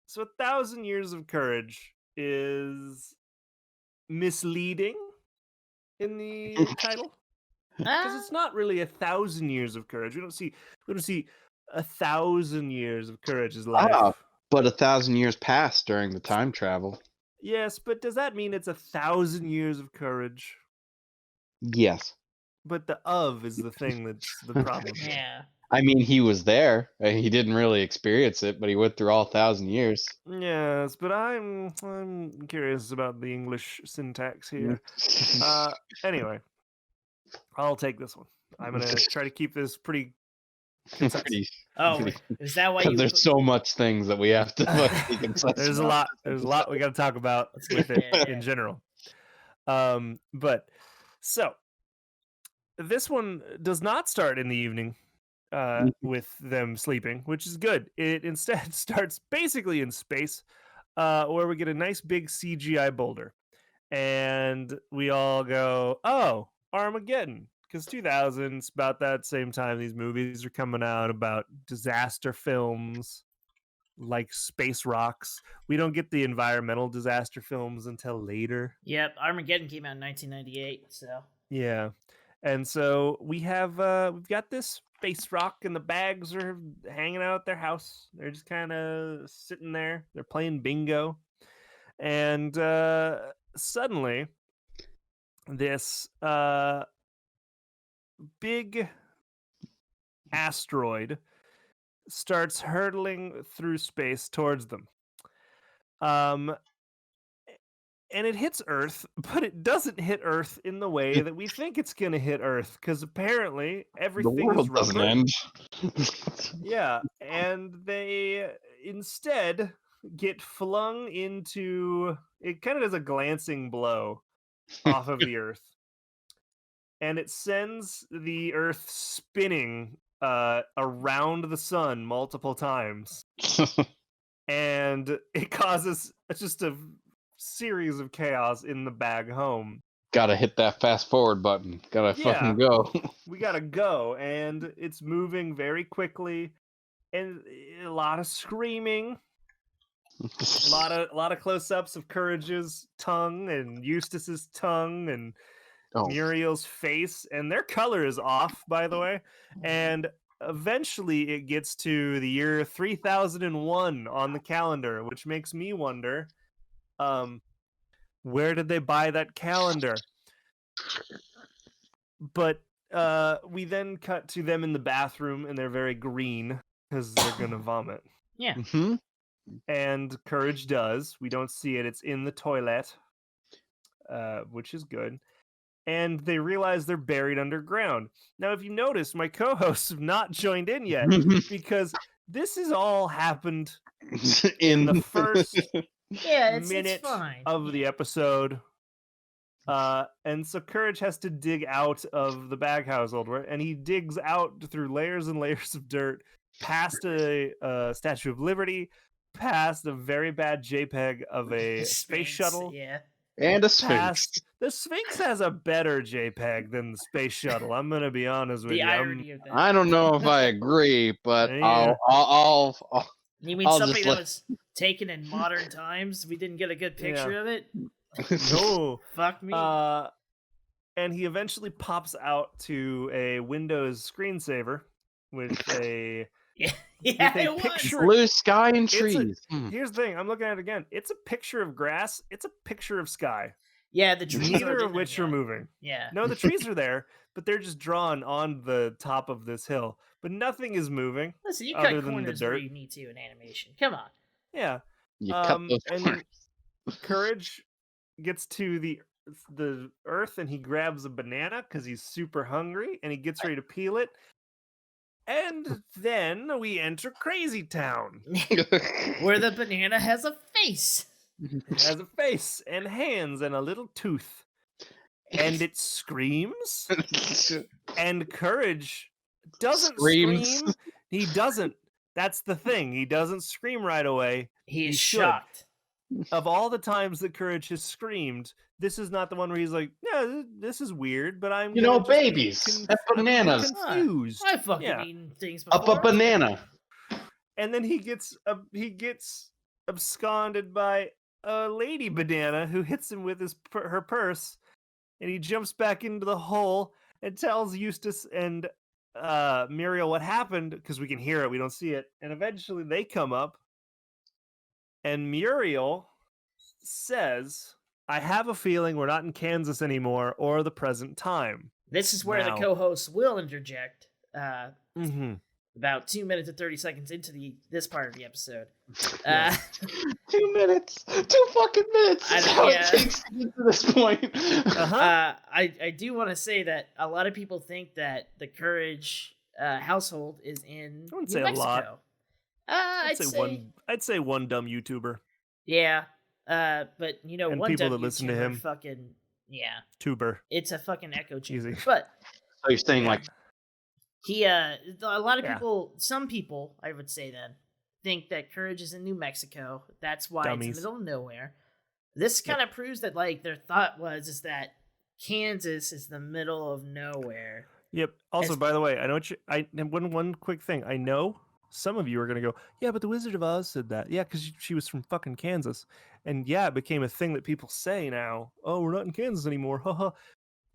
So 1,000 Years of Courage is misleading in the title. Because it's not really 1,000 years of courage. We don't see 1,000 years of Courage's life. But 1,000 years passed during the time travel. Yes, but does that mean it's 1,000 years of courage? Yes. But the "of" is the thing that's the problem. Yeah. I mean, he was there. He didn't really experience it, but he went through all 1,000 years. Yes, but I'm curious about the English syntax here. Anyway, I'll take this one. I'm gonna try to keep this pretty concise. Is that why? Because there's so much things that we have to be concise. There's a lot we got to talk about with it in general. But so this one does not start in the evening. with them sleeping, which is good. It instead starts basically in space, where we get a nice big CGI boulder. And we all go, oh, Armageddon. Because 2000s, about that same time, these movies are coming out about disaster films like Space Rocks. We don't get the environmental disaster films until later. Yep, Armageddon came out in 1998, so. Yeah. And so we've got this space rock, and the bags are hanging out at their house. They're just kind of sitting there. They're playing bingo. And suddenly this big asteroid starts hurtling through space towards them. And it hits Earth, but it doesn't hit Earth in the way that we think it's going to hit Earth, because apparently The everything is world doesn't rubber. end. Yeah, and they instead get flung into, it kind of does a glancing blow off of the Earth, and it sends the Earth spinning around the sun multiple times, and it causes just a series of chaos in the bag home. Gotta hit that fast forward button. Gotta fucking go. We gotta go, and it's moving very quickly, and a lot of screaming, a lot of close-ups of Courage's tongue and Eustace's tongue and Muriel's face, and their color is off, by the way. And eventually it gets to the year 3001 on the calendar, which makes me wonder, where did they buy that calendar? But we then cut to them in the bathroom, and they're very green because they're gonna vomit. Yeah. Mm-hmm. And Courage does. We don't see it. It's in the toilet, which is good. And they realize they're buried underground. Now, if you notice, my co-hosts have not joined in yet, because this has all happened in the first minute it's fine. of the episode. And so Courage has to dig out of the bag household, and he digs out through layers and layers of dirt, past a Statue of Liberty, past a very bad JPEG of a space shuttle. Yeah. And a Sphinx. The Sphinx has a better JPEG than the space shuttle. I'm gonna be honest with The you. irony of that. I don't know if I agree, but Yeah. I'll You mean I'll something just that let- was taken in modern times? We didn't get a good picture of it? No. Fuck me. And he eventually pops out to a Windows screensaver with a yeah, with a it was. picture. blue sky and It's a- trees. Here's the thing. I'm looking at it again. It's a picture of grass. It's a picture of sky. Yeah, the trees Neither aren't of in which there are yet. moving. Yeah. No, the trees are there, but they're just drawn on the top of this hill. But nothing is moving. Listen, you other cut than the corners where dirt. you need to in animation. Come on. Yeah. You cut those And corners. Courage gets to the earth, and he grabs a banana because he's super hungry, and he gets ready to peel it. And then we enter Crazy Town. Where the banana has a face. It has a face and hands and a little tooth. And it screams. And Courage doesn't Screams. scream. He doesn't. That's the thing. He doesn't scream right away. He is should. shocked. Of all the times that Courage has screamed, this is not the one where he's like, "Yeah, this is weird," but I'm You gonna know, just be babies. That's I'm bananas. confused. I've fucking Yeah. eaten things Up before. a banana. And then he gets absconded by a lady banana who hits him with her purse, and he jumps back into the hole and tells Eustace and Muriel what happened, because we can hear it, we don't see it. And eventually they come up, and Muriel says, "I have a feeling we're not in Kansas anymore or the present time." This is where Now- the co-hosts will interject. Mm-hmm. About 2 minutes and 30 seconds into this part of the episode. Yeah. 2 minutes. 2 fucking minutes. I That's don't- how yeah. it takes to get to this point. Uh-huh. I do want to say that a lot of people think that the Courage household is in I wouldn't New say a Mexico. lot. I'd say one dumb YouTuber. Yeah. But you know, And one people dumb that listen to YouTuber him. Fucking yeah, Tuber. it's a fucking echo chamber. Easy. But So you're saying like A lot of Yeah. people, some people, I would say then, think that Courage is in New Mexico. That's why it's in Dummies. the middle of nowhere. This kind of proves that, like, their thought is that Kansas is the middle of nowhere. Yep. Also, As- by the way, I know one quick thing. I know some of you are gonna go, yeah, but the Wizard of Oz said that. Yeah, because she was from fucking Kansas, and yeah, it became a thing that people say now. Oh, we're not in Kansas anymore, haha.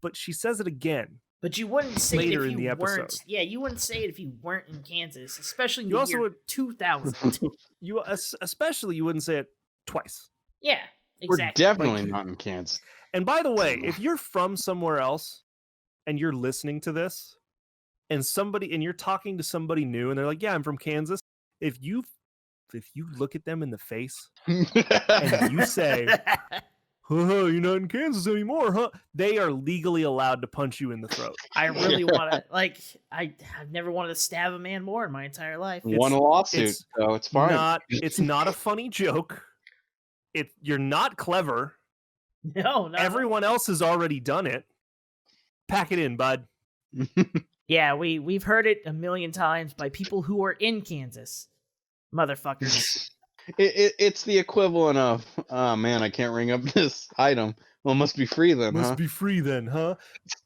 But she says it again. But you wouldn't say it Later if in you the weren't. episode. Yeah, you wouldn't say it if you weren't in Kansas, especially in You the also year would- 2000. You especially you wouldn't say it twice. Yeah, We're exactly. definitely not in Kansas. And by the way, if you're from somewhere else and you're listening to this, and you're talking to somebody new, and they're like, "Yeah, I'm from Kansas," if you look at them in the face and you say, "Oh, you're not in Kansas anymore, huh?" They are legally allowed to punch you in the throat. I really want to, like, I've never wanted to stab a man more in my entire life. Won a lawsuit, it's so it's fine. It's not a funny joke. You're not clever. No. Everyone else has already done it. Pack it in, bud. Yeah, we've heard it a million times by people who are in Kansas, motherfuckers. It's the equivalent of, oh man, I can't ring up this item. Well, it must be free then, huh? Must be free then, huh?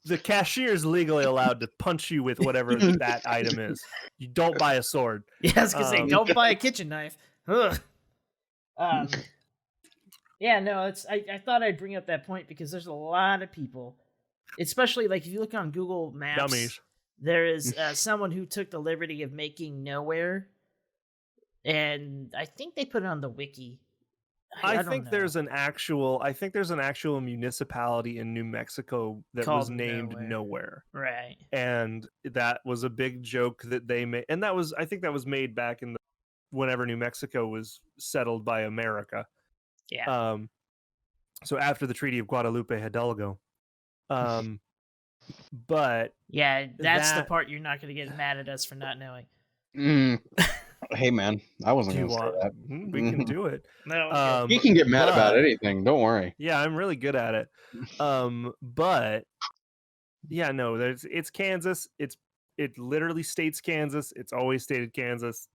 The cashier's legally allowed to punch you with whatever that item is. You don't buy a sword. Yeah, I was gonna say, don't buy a kitchen knife. Ugh. Yeah, no, I thought I'd bring up that point because there's a lot of people, especially like if you look on Google Maps, Dummies. there is someone who took the liberty of making nowhere, and I think they put it on the wiki. I don't think know. there's an actual municipality in New Mexico that was Called named Nowhere. Right. And that was a big joke that they made, and I think that was made back in whenever New Mexico was settled by America. Yeah. So after the Treaty of Guadalupe Hidalgo. But yeah, that's the part you're not going to get mad at us for not knowing. Hey man, I wasn't going to say that. We can do it. No, You can get mad about anything. Don't worry. Yeah, I'm really good at it. But yeah, no, it's Kansas. It literally states Kansas. It's always stated Kansas.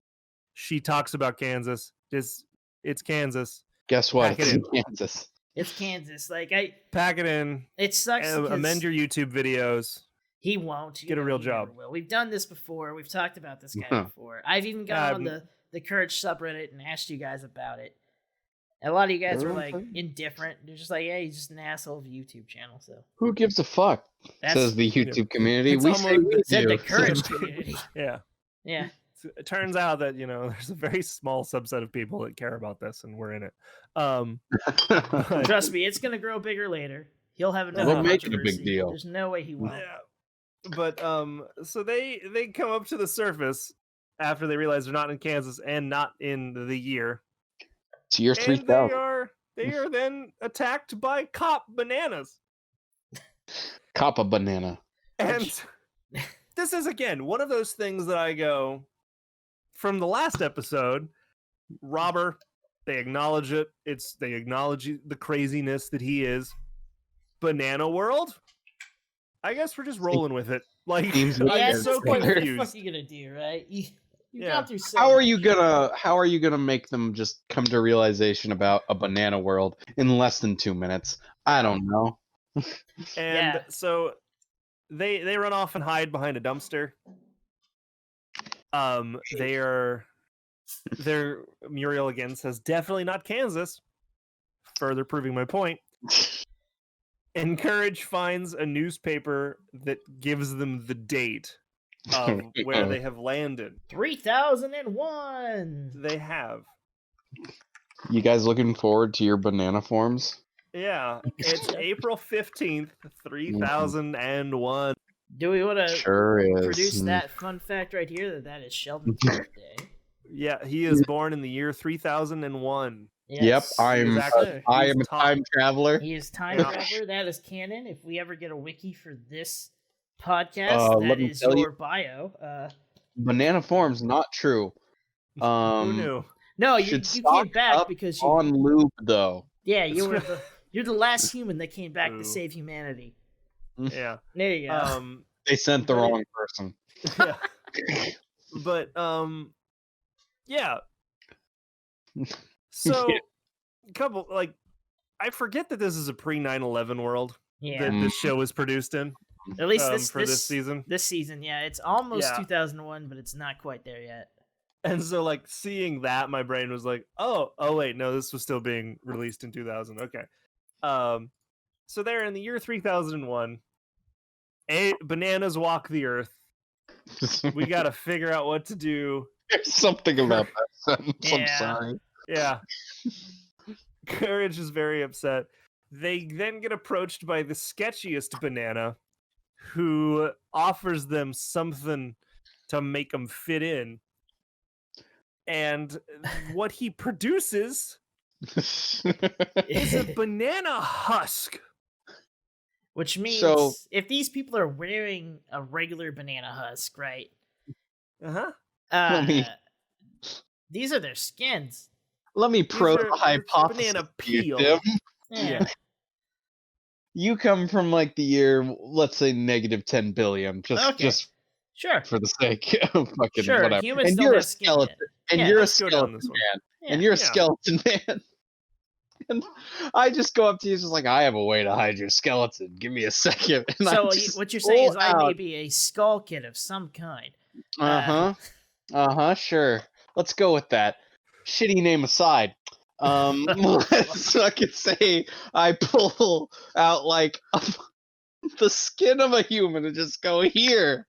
She talks about Kansas. It's Kansas. Guess what? Pack It's it in in. Kansas. it's Kansas. Like Pack it in. it sucks. Amend your YouTube videos. He won't. Get a real he never job. will. We've done this before. We've talked about this guy before. I've even gone on the Courage subreddit and asked you guys about it. And a lot of you guys were like indifferent. They're just like, yeah, he's just an asshole of a YouTube channel. So who gives a fuck? Says the YouTube community. It's We say we said do. the Courage community. Yeah. Yeah. It turns out that there's a very small subset of people that care about this, and we're in it. Trust me, it's gonna grow bigger later. He'll have another We'll make it a big controversy. deal. There's no way he won't. Yeah. But so they come up to the surface after they realize they're not in Kansas and not in the year. It's year And 3000. they are then attacked by cop bananas. Cop a banana. And this is again one of those things that I go from the last episode. Robber, they acknowledge it. They acknowledge the craziness that he is. Banana World. I guess we're just rolling with it. Like Seems Yeah, I'm at so this point, what the confused. fuck are you gonna do, right? You've Yeah. gone through so How are much. you gonna make them just come to realization about a banana world in less than 2 minutes? I don't know. And so they run off and hide behind a dumpster. Their Muriel again says definitely not Kansas, further proving my point. And Courage finds a newspaper that gives them the date of where they have landed. 3001. They have. You guys looking forward to your banana forms? Yeah, it's April 15th, 3001. Do we want to Sure is. produce that fun fact right here that is Sheldon's birthday? Yeah, he is born in the year 3001. Yep, Yes. I am Exactly. a time traveler. He is time traveler. That is canon. If we ever get a wiki for this podcast, let that me is tell your you- bio. Banana forms not true. Who knew? No, you should came stock back up because you. on lube though. Yeah, you're the last human that came back Ooh. to save humanity. Yeah. There you go. They sent the But wrong person. Yeah. But yeah. So couple like I forget that this is a pre 9/11 world Yeah. that this show was produced in. At least this season. This season, yeah, it's almost Yeah. 2001, but it's not quite there yet. And so, like, seeing that, my brain was like, "Oh, wait, no, this was still being released in 2000." Okay, so there in the year 3001, bananas walk the earth. We got to figure out what to do. There's something about that sentence. I'm Yeah. sorry. Yeah, Courage is very upset. They then get approached by the sketchiest banana, who offers them something to make them fit in. And what he produces is a banana husk. Which means So- if these people are wearing a regular banana husk, right? Uh-huh. Let me- These are their skins. Let me probe are- the hypothesis. banana to you, peel. Tim. Yeah. You come from like the year, let's say -10 billion, Okay. just Sure. for the sake of fucking Sure. whatever. Humans And don't you're a have skin skeleton. yet. And Yeah, you're a let's go down skeleton this one. man. Yeah. And you're a Yeah. skeleton man. And I just go up to you, just like, I have a way to hide your skeleton. Give me a second. And So I just what you're saying is pull I may out- be a skull kid of some kind. Sure. Let's go with that. Shitty name aside. Let's fucking say I pull out like the skin of a human and just go, here.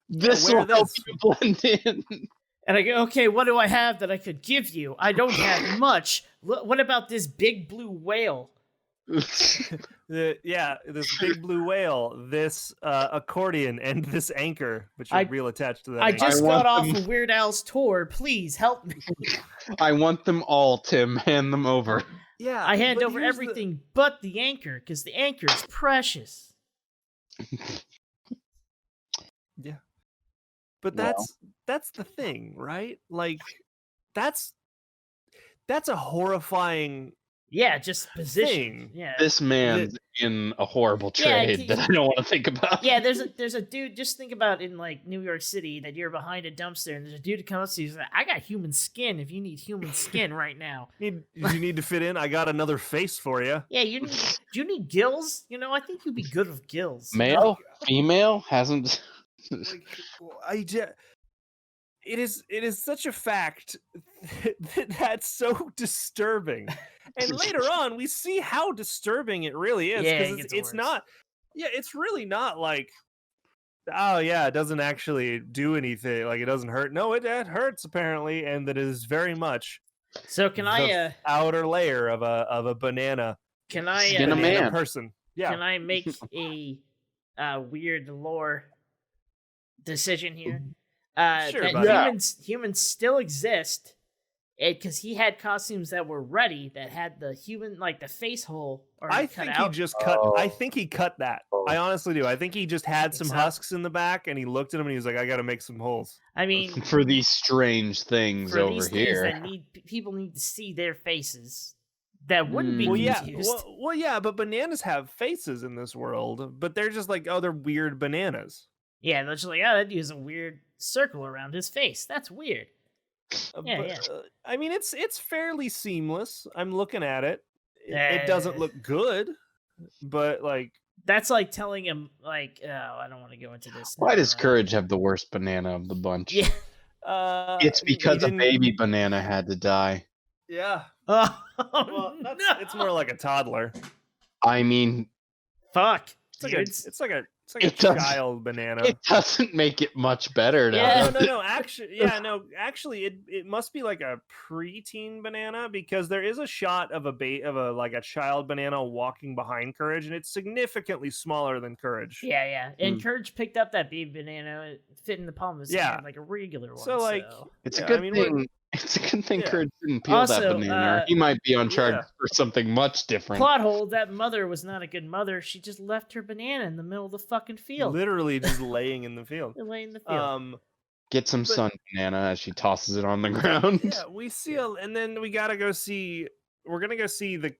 This wear will help this." you blend in. And I go, okay, what do I have that I could give you? I don't have much. What about this big blue whale? This big blue whale, this accordion, and this anchor, which are real attached to that. I anchor. just want got off them- of Weird Al's tour. Please help me. I want them all, Tim. Hand them over. yeah, I hand but over here's everything but the anchor, because the anchor is precious. But Well. that's the thing, right? Like, that's a horrifying Yeah, just position. thing. Yeah. This man's in a horrible Yeah, trade that I don't want to think about. Yeah, there's a dude. Just think about in like New York City that you're behind a dumpster and there's a dude who comes up to you. He's like, "I got human skin. If you need human skin right now, You need to fit in. I got another face for you. yeah, do you need gills? You know, I think you'd be good with gills. Male, female, hasn't. Like, it is such a fact that's so disturbing. And later on, we see how disturbing it really is. Yeah, it 'Cause gets it's worse. not. Yeah, it's really not like. Oh yeah, it doesn't actually do anything. Like, it doesn't hurt. No, it hurts apparently, and that is very much So can the I outer layer of a banana. can I Skin a banana man. person. Yeah. can I make a weird lore decision here? Sure, That buddy. Yeah. humans still exist, because he had costumes that were ready that had the human like the face hole already I cut think out. he just cut. Oh. I think he cut that. I honestly do. I think he just had Think some so? husks in the back, and he looked at them and he was like, "I got to make some holes." I mean, For these strange things for over these here. things that people need to see their faces that wouldn't be Well, yeah. confused. Well, yeah. But bananas have faces in this world, but they're just like, oh, they're weird bananas. Yeah, they're just like, oh, that dude's a weird circle around his face. That's weird. Yeah, But, I mean, it's fairly seamless. I'm looking at it. It Uh, doesn't look good, but like, That's like telling him, like, oh, I don't want to go into this. Why Never does mind. Courage have the worst banana of the bunch? Yeah. It's he because a didn't- baby banana had to die. Yeah. Oh, Well, no. it's more like a toddler. I mean, Fuck. It's like dudes. it's like a It does- child banana. it doesn't make it much better. Yeah. Now. No. Actually, it must be like a preteen banana, because there is a shot of a child banana walking behind Courage, and it's significantly smaller than Courage. Yeah. And Hmm. Courage picked up that baby banana. It fit in the palm of his Yeah. hand like a regular one. So, like, It's Yeah, a good I mean, we're- thing. It's a good thing Yeah. Courage didn't peel Also, that banana. Or he might be on charge yeah. for something much different. plot hole, that mother was not a good mother. She just left her banana in the middle of the fucking field. Literally just laying in the field. They're laying in the field. Get some But- sun banana as she tosses it on the ground. Yeah, we see and then we gotta go see. We're gonna go see the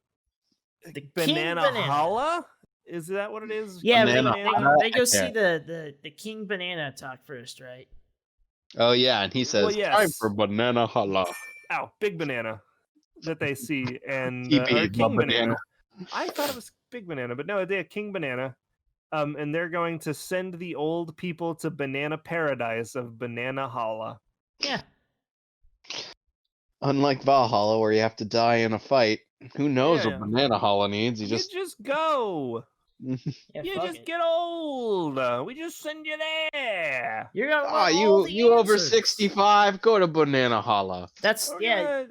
The King banana Banana. Hala. Is that what it is? Yeah, Banana they go see Hut. the King Banana talk first, right? Oh yeah, and he says, Well, "Time yes. for banana holla." Ow, Big Banana that they see, and TB, or my King banana. Banana. I thought it was Big Banana, but no, they have King Banana. And they're going to send the old people to Banana Paradise of Banana Holla. Yeah. Unlike Valhalla, where you have to die in a fight, who knows Yeah. what banana holla needs? You You just just go. Yeah, You fuck just it. get old. We just send you there. You're gonna want all the you over answers. 65, go to banana holla. That's We're yeah. gonna-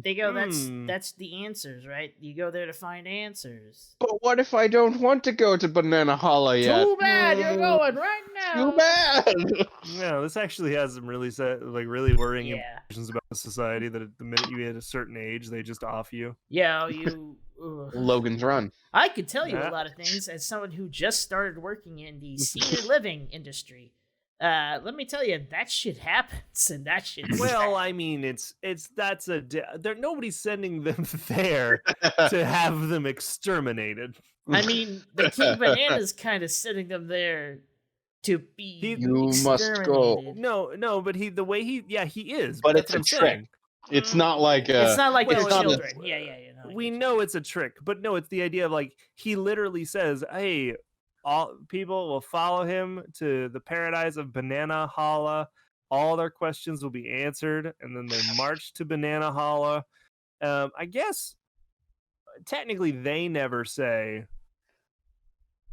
They go. That's the answers, right? You go there to find answers. But what if I don't want to go to banana holla yet? Too bad you're going right now. Too bad. Yeah, this actually has some really really worrying Yeah. implications about society. That the minute you hit a certain age, they just off you. Yeah, you. ugh. Logan's Run. I could tell you a Yeah. lot of things as someone who just started working in the senior living industry. Let me tell you, that shit happens, and that shit's Well, I mean, nobody's sending them there to have them exterminated. I mean, the King Banana's kind of sitting them there to be You must go. exterminated. No, but he is. But that's it's a what I'm trick. saying. It's not like It's not like well, the it's not a- children. Yeah. No, I We get you. know it's a trick, but no, it's the idea of like he literally says, "Hey, all people will follow him to the paradise of Banana Holla. All their questions will be answered, and then they march to Banana Holla." I guess technically they never say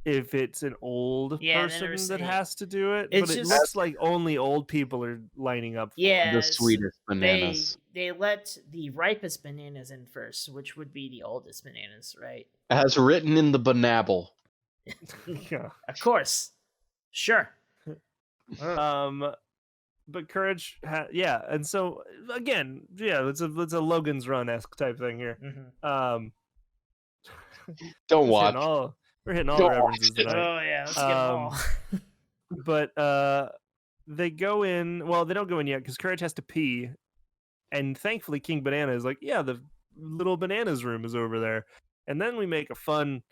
if it's an old Yeah, they never person that say. has to do it, It's but it just- looks like only old people are lining up. For Yeah, the it's- sweetest bananas. They let the ripest bananas in first, which would be the oldest bananas, right? As written in the banabble. it. Yeah. Of course. Sure. But Courage, and so again, it's a Logan's Run-esque type thing here. Mm-hmm. Don't watch. We're hitting all Don't the references watch it. tonight. Oh yeah, let's get them all. But they go in. Well, they don't go in yet because Courage has to pee, and thankfully King Banana is like, "Yeah, the little bananas room is over there." And then we make a fun.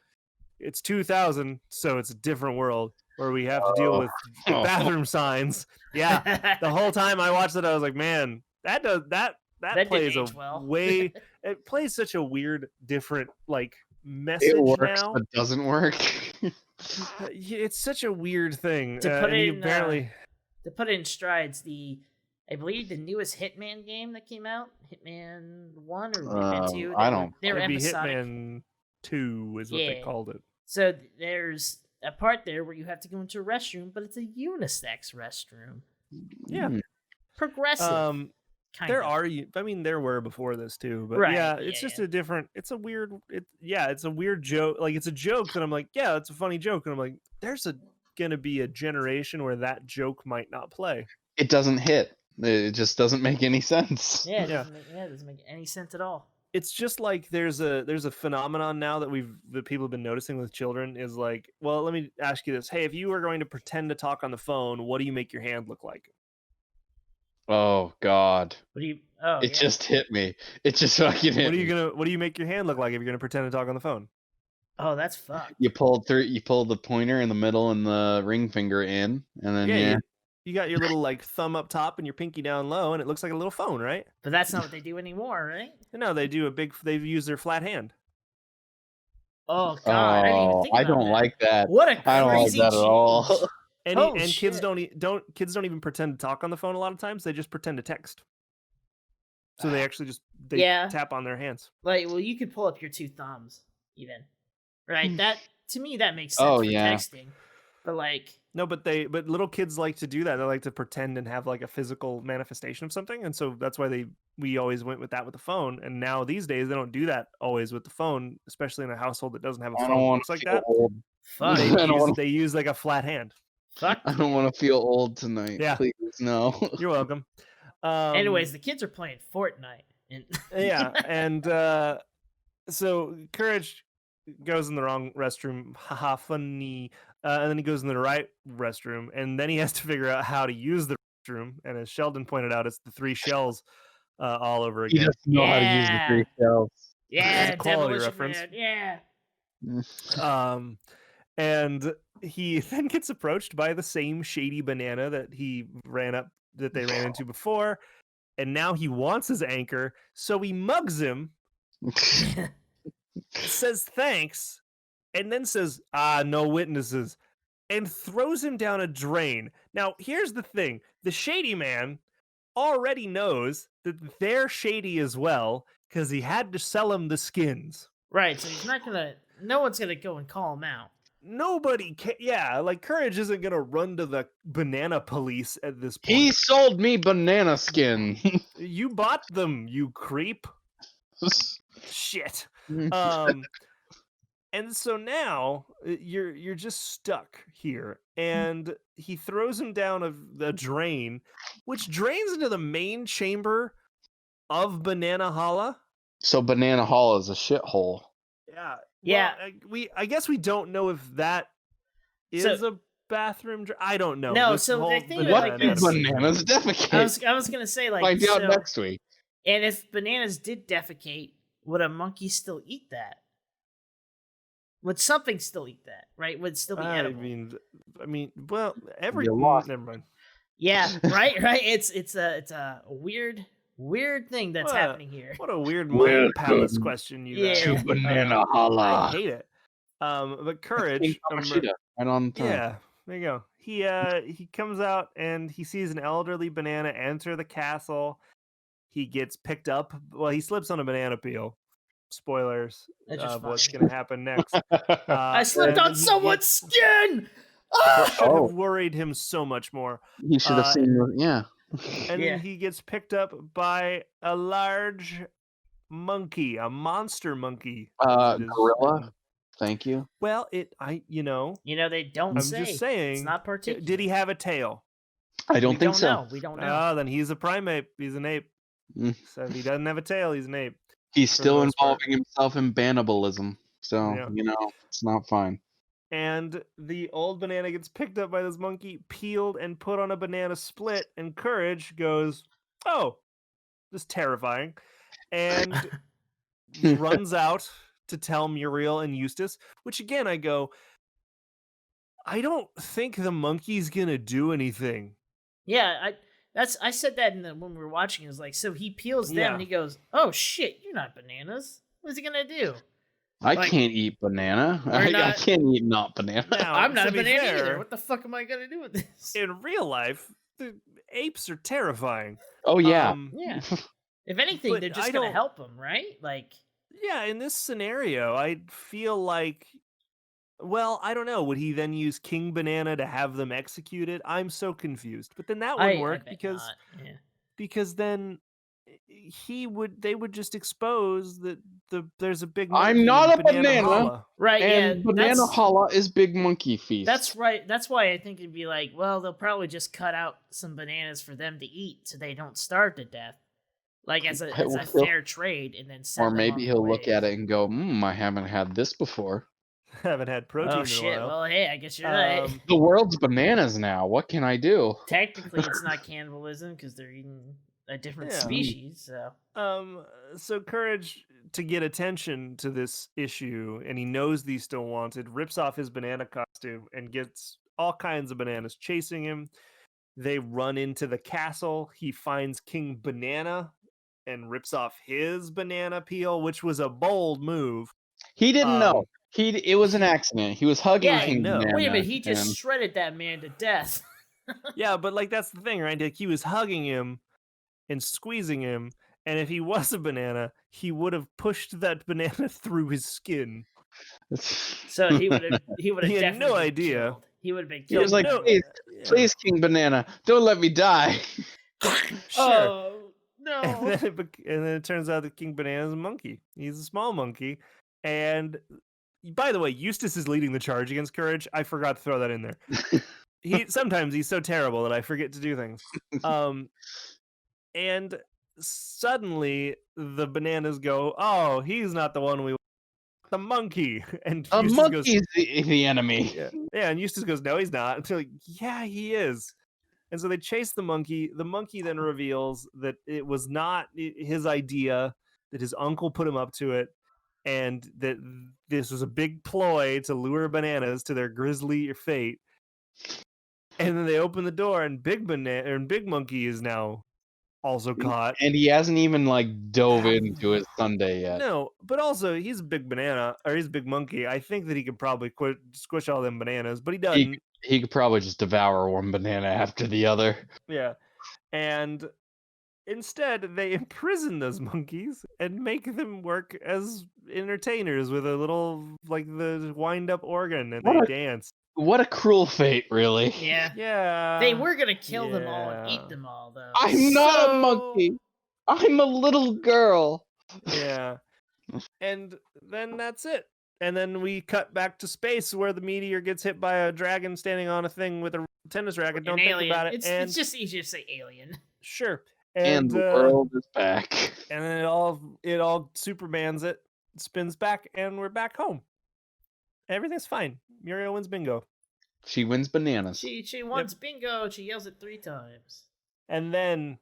It's 2000, so it's a different world where we have to deal with the bathroom signs. Yeah, the whole time I watched it, I was like, "Man, that That plays didn't a age well. way. It plays such a weird, different like message It works, now. but doesn't work. It's such a weird thing. To put and it you in, apparently. To put it in strides, I believe the newest Hitman game that came out, Hitman 1 or Hitman 2. They're It'd be episodic. Hitman 2 is what they Yeah. called it. So there's a part there where you have to go into a restroom, but it's a unisex restroom. Yeah. Progressive. Kind There of. are, I mean, there were before this too, but Right, yeah, it's yeah, just a different. It's a weird. It's a weird joke. Like it's a joke that I'm like, yeah, it's a funny joke, and I'm like, there's gonna be a generation where that joke might not play. It doesn't hit. It just doesn't make any sense. Yeah, it doesn't make any sense at all. It's just like there's a phenomenon now that people have been noticing with children is like, well, let me ask you this: hey, if you were going to pretend to talk on the phone, what do you make your hand look like? Oh God! What do you? Oh, It just hit me. It just fucking hit me. What do you make your hand look like if you're gonna pretend to talk on the phone? Oh, that's fucked. You pulled the pointer in the middle and the ring finger in, and then You got your little like thumb up top and your pinky down low, and it looks like a little phone, right? But that's not what they do anymore, right? No, they do they use their flat hand. Oh God, I didn't even think I about don't that. like that. What a crazy I don't like that at change. all. And, Oh, kids shit. don't even pretend to talk on the phone a lot of times. They just pretend to text. So they actually just Yeah. tap on their hands. Like, well, you could pull up your two thumbs, even, right? That to me that makes Oh, sense for yeah. texting. But like, No, but little kids like to do that. They like to pretend and have like a physical manifestation of something, and so that's why we always went with that with the phone. And now these days they don't do that always with the phone, especially in a household that doesn't have a I phone don't that want looks to like feel that. old. fuck, I don't wanna- They use like a flat hand. fuck. I don't want to feel old tonight. Yeah. Please, no. You're welcome. Anyways, the kids are playing Fortnite. And Yeah, and so Courage goes in the wrong restroom. Haha, funny. And then he goes in the right restroom, and then he has to figure out how to use the restroom. And as Sheldon pointed out, it's the 3 shells all over He again. doesn't know how to use the 3 shells. yeah, It's a quality Demolition reference. Man, yeah. And he then gets approached by the same shady banana that they ran into before, and now he wants his anchor, so he mugs him, says thanks, and then says, no witnesses, and throws him down a drain. Now, here's the thing. The shady man already knows that they're shady as well, because he had to sell him the skins. Right, so he's not gonna. No one's gonna go and call him out. Nobody can. Yeah, like Courage isn't gonna run to the banana police at this point. He sold me banana skin. You bought them, you creep. Shit. And so now you're just stuck here, and he throws him down the drain, which drains into the main chamber of Banana Hala. So Banana Hall is a shithole. Yeah. Yeah. Well, I guess we don't know if that is a bathroom. I don't know. No, so the thing what do bananas defecate? I was gonna say, like, find out next week. And if bananas did defecate, would a monkey still eat that? Would something still eat that? Right? Would it still be edible? I mean, well, never mind. Yeah, right. It's a weird thing that's happening here. What a weird mind palace question you asked. To Banana Hala. I hate it. But Courage, right on time. Yeah, there you go. He comes out and he sees an elderly banana enter the castle. He gets picked up. Well, he slips on a banana peel. Spoilers of what's going to happen next. I slipped on someone's skin! That should have worried him so much more. He should have seen, And then he gets picked up by a large monkey, a monster monkey. Gorilla. Thank you. Well, they don't say. I'm just saying. It's not particular. Did he have a tail? I don't think so. We don't know. Oh, then he's a primate. He's an ape. So if he doesn't have a tail, he's an ape. He's still involving himself in bannibalism. So, it's not fine. And the old banana gets picked up by this monkey, peeled, and put on a banana split. And Courage goes, oh, this is terrifying. And runs out to tell Muriel and Eustace, which again, I go, I don't think the monkey's going to do anything. Yeah, I said that when we were watching. It was like, so he peels them and he goes, "Oh shit, you're not bananas. What's he gonna do?" I can't eat banana. I can't eat not banana. Now, I'm not a banana either. What the fuck am I gonna do with this? In real life, the apes are terrifying. Oh yeah, yeah. If anything, they're just gonna help him, right? Like, yeah. In this scenario, I feel like. Well, I don't know. Would he then use King Banana to have them executed? I'm so confused. But then that wouldn't work because then they would just expose that there's a big monkey. I'm not a banana. Hala. Right, and Banana Hala is Big Monkey Feast. That's right. That's why I think it'd be like, well, they'll probably just cut out some bananas for them to eat so they don't starve to death. Like as a fair trade, and then sell or them maybe on he'll the look way. at it and go, I haven't had this before. Haven't had protein in a shit! while. Well, hey, I guess you're right. The world's bananas now. What can I do? Technically, it's not cannibalism because they're eating a different species. So Courage, to get attention to this issue, and he knows these still wanted, rips off his banana costume and gets all kinds of bananas chasing him. They run into the castle. He finds King Banana and rips off his banana peel, which was a bold move. He didn't know. It was an accident. He was hugging King Banana. Wait a minute, he just shredded that man to death. Yeah, but like that's the thing, right? Like he was hugging him and squeezing him, and if he was a banana, he would have pushed that banana through his skin. So he would have He had no idea. Killed. He would have been killed. He was like, please, King Banana, don't let me die. Sure. Oh, no. And then it turns out that King Banana is a monkey. He's a small monkey. And by the way, Eustace is leading the charge against Courage. I forgot to throw that in there. Sometimes he's so terrible that I forget to do things. And suddenly the bananas go, oh, he's not the one we want. The monkey. And a Eustace monkey's the enemy. Yeah, and Eustace goes, no, he's not. And they're like, yeah, he is. And so they chase the monkey. The monkey then reveals that it was not his idea, that his uncle put him up to it. and that this was a big ploy to lure bananas to their grisly fate. And then they open the door, and Big Monkey is now also caught. And he hasn't even like dove into his sundae yet. No, but also he's a big banana, or he's a big monkey. I think that he could probably squish all them bananas, but he doesn't. He could probably just devour one banana after the other. Yeah, and instead they imprison those monkeys and make them work as entertainers with a little like the wind-up organ, and they dance. What a cruel fate, really. Yeah. Yeah. They were gonna kill them all and eat them all, though. I'm not a monkey. I'm a little girl. Yeah. And then that's it. And then we cut back to space where the meteor gets hit by a dragon standing on a thing with a tennis racket. Don't think about it. It's just easier to say alien. Sure. And the world is back. And then it all Supermans it, spins back, and we're back home. Everything's fine. Muriel wins bingo. She wins bananas. She wants bingo. She yells it 3 times. And then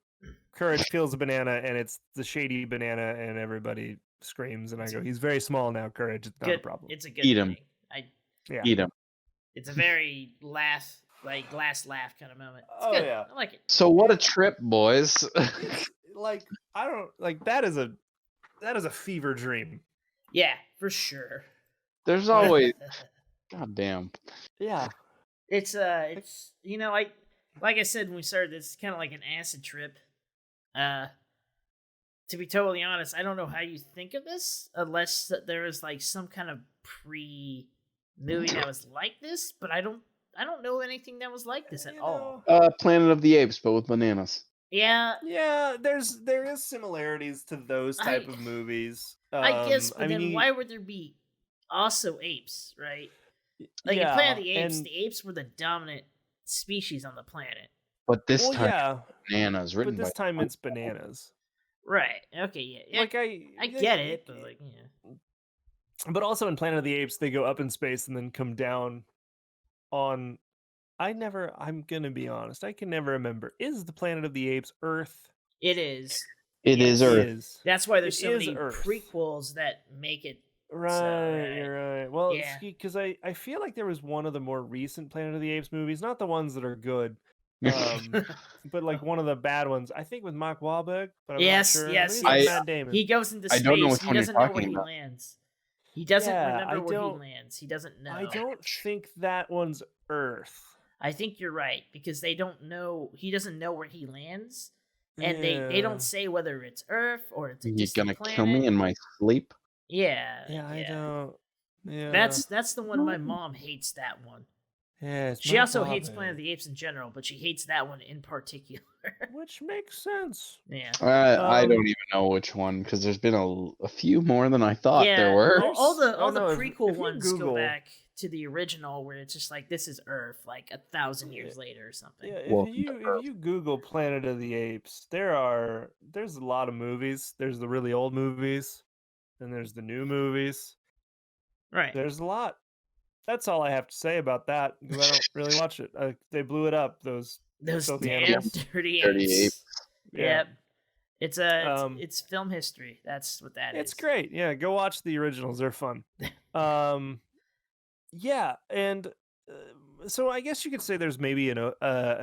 Courage peels a banana, and it's the shady banana, and everybody screams. And I go, "He's very small now, Courage. It's not a problem. It's a good Eat him. thing. Eat him." It's a very glass laugh kind of moment. It's Oh good. yeah. I like it. So what a trip, boys. Like I don't like that is a fever dream. Yeah, for sure. There's always God damn. Yeah. It's like I said when we started, it's kind of like an acid trip. To be totally honest, I don't know how you think of this unless there is like some kind of movie that was like this, but I don't know anything that was like this at all. Planet of the Apes, but with bananas. Yeah. Yeah, there is similarities to those type of movies. I guess, but I mean, why would there be also apes, right? Like in yeah, Planet of the Apes, and- the apes were the dominant species on the planet. But this time, yeah, bananas written but this by time it's bananas. Right. Okay. Yeah. Like I get it, but like, yeah. But also in Planet of the Apes, they go up in space and then come down on. I'm gonna be honest. I can never remember. Is the Planet of the Apes Earth? It is. It is Earth. Is. That's why there's It so is many Earth. prequels that make it. Right, right. you're right. Well, Yeah. because I feel like there was one of the more recent Planet of the Apes movies, not the ones that are good, but like one of the bad ones. I think with Mark Wahlberg, but I'm Yes, not sure. yes, Maybe it's yes. Matt Damon. He goes into I space. don't know which He one you're doesn't know where talking he about. lands. He doesn't Yeah, remember where he don't- lands. He doesn't know. I don't think that one's Earth. I think you're right because they don't know. He doesn't know where he lands, and they Yeah. don't say whether it's Earth or it's a You're distant gonna planet. kill me in my sleep? Yeah. Yeah, I don't. Yeah, That's the one my mom hates. That one. Yeah, it's She Mark also hates Wahlberg, Planet of the Apes in general, but she hates that one in particular. which makes sense. Yeah. I don't even know which one because there's been a few more than I thought yeah, there were. all the Oh, no, if prequel you ones Google- go back to the original, where it's just like this is Earth, like 1,000 years later or something. Yeah, Well, if you Google Planet of the Apes, there's a lot of movies. There's the really old movies, and there's the new movies. Right. There's a lot. That's all I have to say about that because I don't really watch it. They blew it up. Those filthy damn animals. dirty Dirty apes. apes. Yep. It's it's Um, film history. That's what that is. It's great. Yeah, go watch the originals. They're fun. Yeah, and so I guess you could say there's maybe an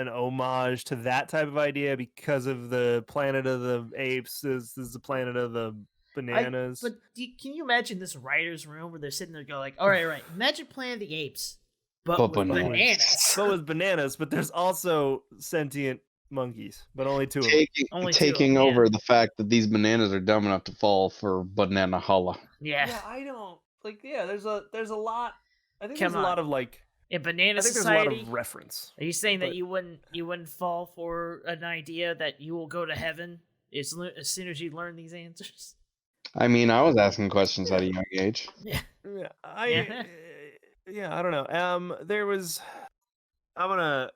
homage to that type of idea because of the Planet of the Apes is the planet of the bananas. But can you imagine this writer's room where they're sitting there going like, all right, imagine Planet of the Apes, but with bananas. bananas. but with bananas, but there's also sentient monkeys, but only two of them. Only two of taking them, yeah. over the fact that these bananas are dumb enough to fall for banana holla. Yeah. I don't like. Yeah, there's a lot. I think Come there's a lot on. of like. In Banana I think Society, there's a lot of reference. are you saying that but- you wouldn't fall for an idea that you will go to heaven as soon as you learn these answers? I mean, I was asking questions at a young age. Yeah. Yeah, Yeah. I don't know. There was. I'm gonna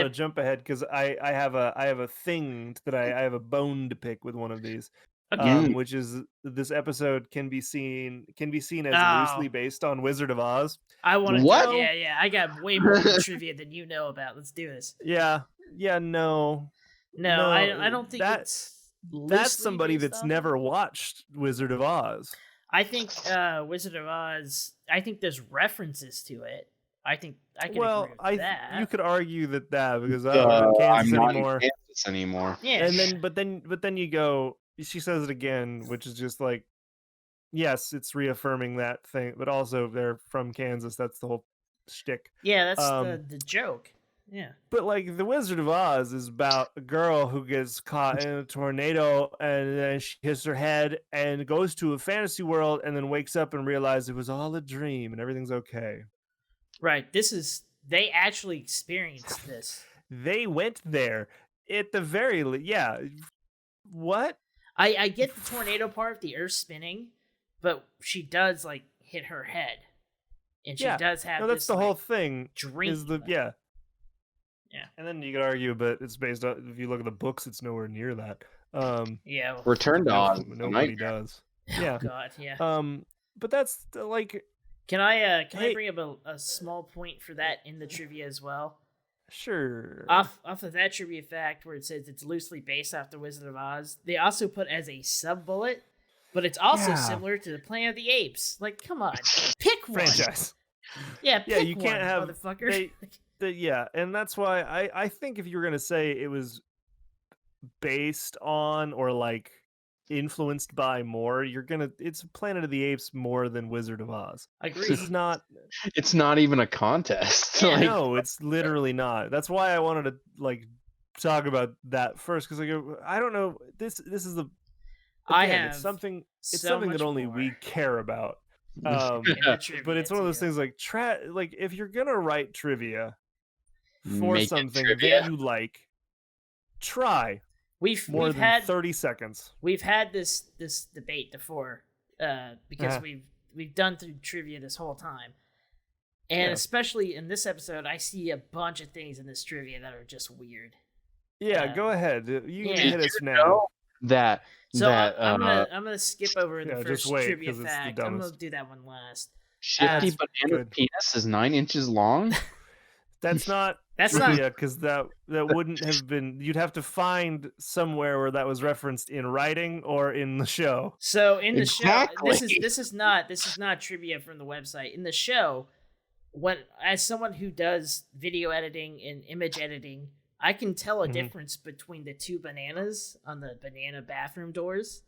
jump ahead because I have a thing that I have a bone to pick with one of these. Okay. Which is this episode can be seen as Oh. loosely based on Wizard of Oz. I want to. What? Yeah. I got way more trivia than you know about. Let's do this. Yeah, no. No, No, I don't think that- it's That's loosely somebody based that's off never of it. watched Wizard of Oz. I think Wizard of Oz. I think there's references to it. I think I can agree with that. you could argue that because I don't live in Kansas I'm not anymore. in Kansas anymore. Yeah, And then you go. She says it again, which is just like, yes, it's reaffirming that thing, but also they're from Kansas. That's the whole shtick. yeah, that's the joke. Yeah, But like the Wizard of Oz is about a girl who gets caught in a tornado and then she hits her head and goes to a fantasy world and then wakes up and realizes it was all a dream and everything's okay. right. They actually experienced this. They went there at the very yeah. What? I get the tornado part of the earth spinning, but she does like hit her head, and she does have. No, that's this, the whole thing. Dream. Yeah. Yeah. And then you could argue, but it's based on, if you look at the books, it's nowhere near that. Yeah. Return to Oz. Nobody does. Oh, Yeah. God, yeah. But that's like. Can I bring up a small point for that in the trivia as well? Sure. Off of that trivia fact where it says it's loosely based off the Wizard of Oz, they also put as a sub bullet, but it's also similar to the Planet of the Apes. Like, come on, pick one. Franchise. Yeah, pick you can't one, have motherfucker. Yeah, and that's why I think if you were gonna say it was based on or like influenced by more, it's Planet of the Apes more than Wizard of Oz. Agreed. It's not even a contest. Yeah, No, it's literally not. That's why I wanted to like talk about that first, because I don't know. This is the. Again, it's something that only we care about. But it's one of those things like like if you're gonna write trivia for Make it something trivia. that you like, try We've than had 30 seconds. We've had this debate before, because Uh-huh. we've done through trivia this whole time, and especially in this episode, I see a bunch of things in this trivia that are just weird. Yeah, go ahead. You can yeah. hit us now. I'm gonna skip over the just first wait, trivia 'cause it's the fact. I'm gonna dumbest. do that one last. Shifty Banana's good. penis is 9 inches long. That's not That's not. trivia, because that wouldn't have been. You'd have to find somewhere where that was referenced in writing or in the show. So in the Exactly. show, this is not trivia from the website. In the show, as someone who does video editing and image editing, I can tell a Mhm. difference between the two bananas on the banana bathroom doors.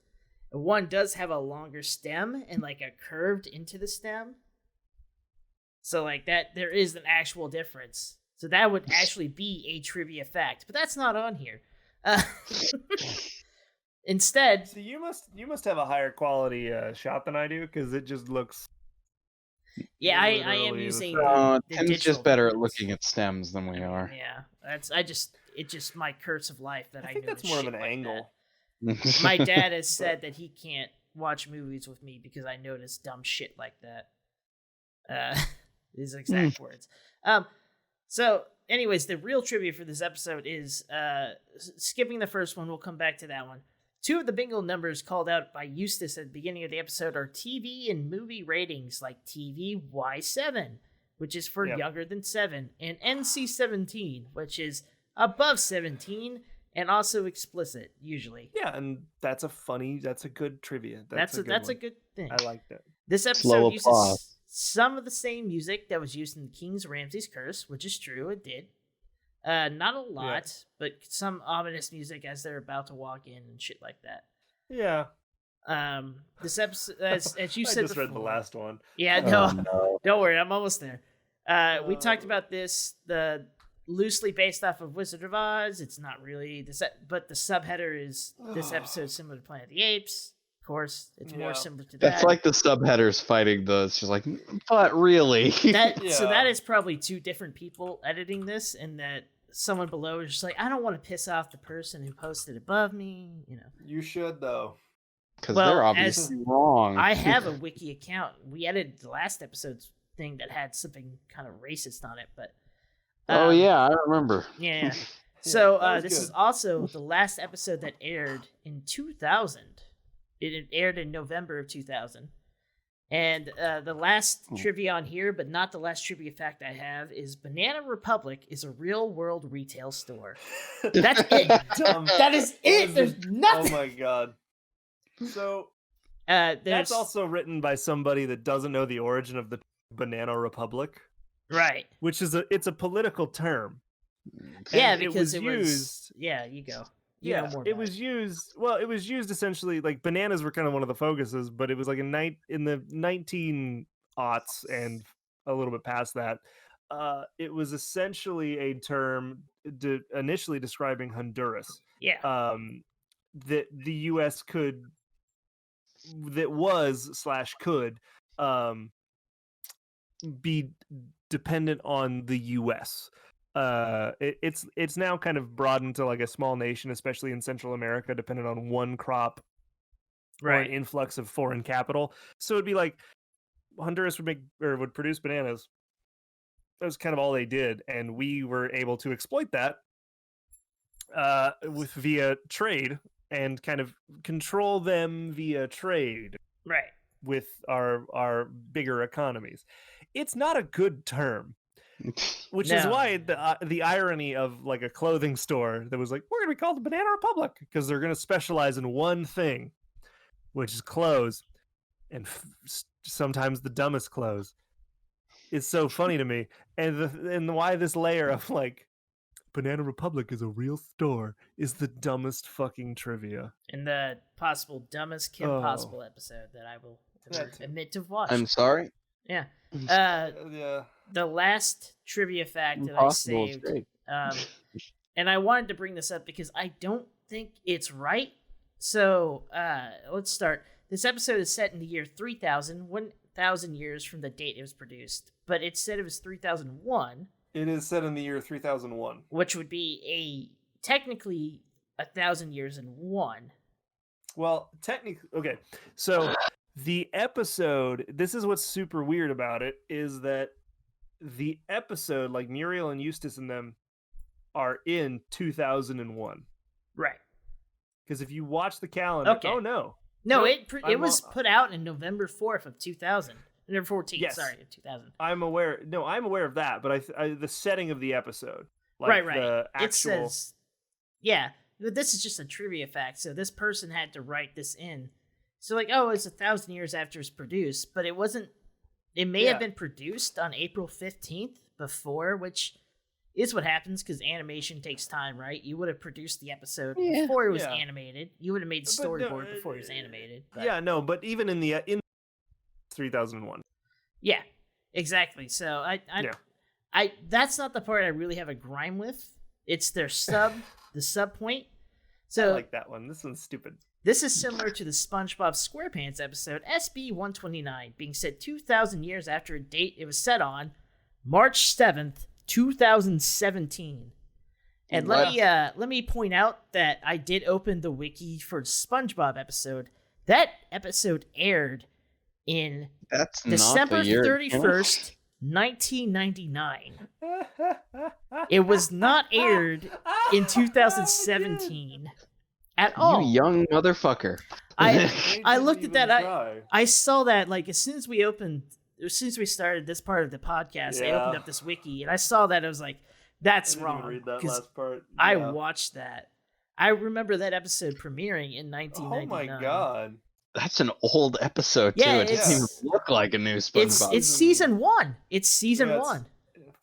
One does have a longer stem and like a curved into the stem. So like that, there is an actual difference. So that would actually be a trivia fact, but that's not on here. Instead, So you must have a higher quality shot than I do, because it just looks. yeah, I am literally using. the the Tim's digital just better at versions. looking at stems than we are. Yeah, it's just my curse of life that I I think notice that's more of shit an like angle. that. My dad has said that he can't watch movies with me because I notice dumb shit like that. His exact words. So, anyways, the real trivia for this episode is skipping the first one. We'll come back to that one. 2 of the bingo numbers called out by Eustace at the beginning of the episode are TV and movie ratings, like TV Y7, which is for younger than 7, and NC-17, which is above 17 and also explicit, usually. Yeah, and that's a good trivia. That's a one. good thing. I like that. This Slow episode uses applause. some of the same music that was used in King's Ramsay's Curse, which is true, it did. Not a lot, but some ominous music as they're about to walk in and shit like that. Yeah. This episode, as you said I just before, read the last one. Yeah, no, don't worry, I'm almost there. We talked about this, the loosely based off of Wizard of Oz. It's not really but the subheader is this episode similar to Planet of the Apes. Of course, it's more similar to that. That's like the subheaders fighting the. It's just like, but really. So Yeah. that is probably 2 different people editing this, and that someone below is just like, I don't want to piss off the person who posted above me, you know. You should, though. Because Well, they're obviously wrong. I have a wiki account. We edited the last episode's thing that had something kind of racist on it, but Oh yeah, I remember. yeah. So that was this good. is also the last episode that aired in 2000. It aired in November of 2000. And the last trivia on here, but not the last trivia fact I have, is Banana Republic is a real-world retail store. That's it. Dumb. That is it. There's Oh nothing. my god. So That's also written by somebody that doesn't know the origin of the Banana Republic, right. which is it's a political term. Yeah, And because it was used. Yeah, you go. Yeah, it was used. Well, it was used essentially like bananas were kind of one of the focuses, but it was like in the 1900s and a little bit past that. It was essentially a term initially describing Honduras. Yeah. That the U.S. could be dependent on the U.S. It's now kind of broadened to like a small nation, especially in Central America, dependent on one crop or an influx of foreign capital. So it'd be like Honduras would produce bananas. That was kind of all they did, and we were able to exploit that via trade and kind of control them via trade, right? With our bigger economies. It's not a good term, which is why the irony of like a clothing store that was like, we're gonna be called the Banana Republic because they're gonna specialize in one thing, which is clothes, and sometimes the dumbest clothes. Is so funny to me, and why this layer of like Banana Republic is a real store is the dumbest fucking trivia. And the possible dumbest Kim Possible episode that I will admit to watch. I'm sorry. Yeah. Yeah. The last trivia fact that I saved, and I wanted to bring this up because I don't think it's right. So let's start. This episode is set in the year 3000, 1,000 years from the date it was produced, but it said it was 3001. It is set in the year 3001, which would be technically 1,000 years in one. Well, technically, okay. So the episode, this is what's super weird about it, is that the episode, like Muriel and Eustace and them, are in 2001. Right. Because if you watch the calendar, No, it was put out in November 4th of 2000. November 14th, yes. Sorry, of 2000. I'm aware of that, but the setting of the episode. Like right. The actual... It says, yeah, but this is just a trivia fact. So this person had to write this in. So like, it's 1,000 years after it's produced, but it wasn't, it may have been produced on April 15th before, which is what happens because animation takes time, right? You would have produced the episode before it was animated. You would have made the storyboard before it was animated. But... Yeah, no, but even in 3001. Yeah, exactly. So I that's not the part I really have a grime with. It's their the sub point. So I like that one. This one's stupid. This is similar to the SpongeBob SquarePants episode SB-129, being set 2,000 years after a date it was set on, March 7th, 2017. And let me point out that I did open the wiki for SpongeBob episode. That episode aired in December 31st, 1999. It was not aired in 2017 at all. You young motherfucker. I looked at that. I saw that like as soon as we started this part of the podcast, I opened up this wiki and I saw that. I was like, that's wrong. Read that last part. Yeah. I watched that. I remember that episode premiering in 1999. Oh my god. That's an old episode too. It doesn't even look like a new SpongeBob. It's season 1. It's season 1.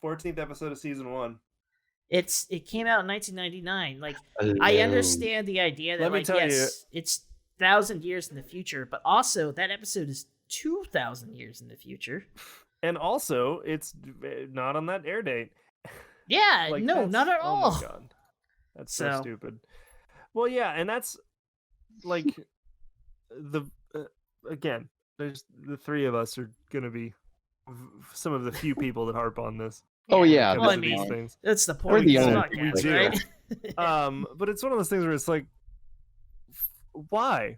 14th episode of season 1. It came out in 1999. Like I understand the idea that it's 1,000 years in the future, but also that episode is 2,000 years in the future. And also, it's not on that air date. Yeah, not at all. Oh my god, that's so stupid. Well, yeah, and that's like again. There's the three of us are gonna be some of the few people that harp on this. Oh yeah, well, I mean, these things. That's the point of the podcast, right? But it's one of those things where it's like, why?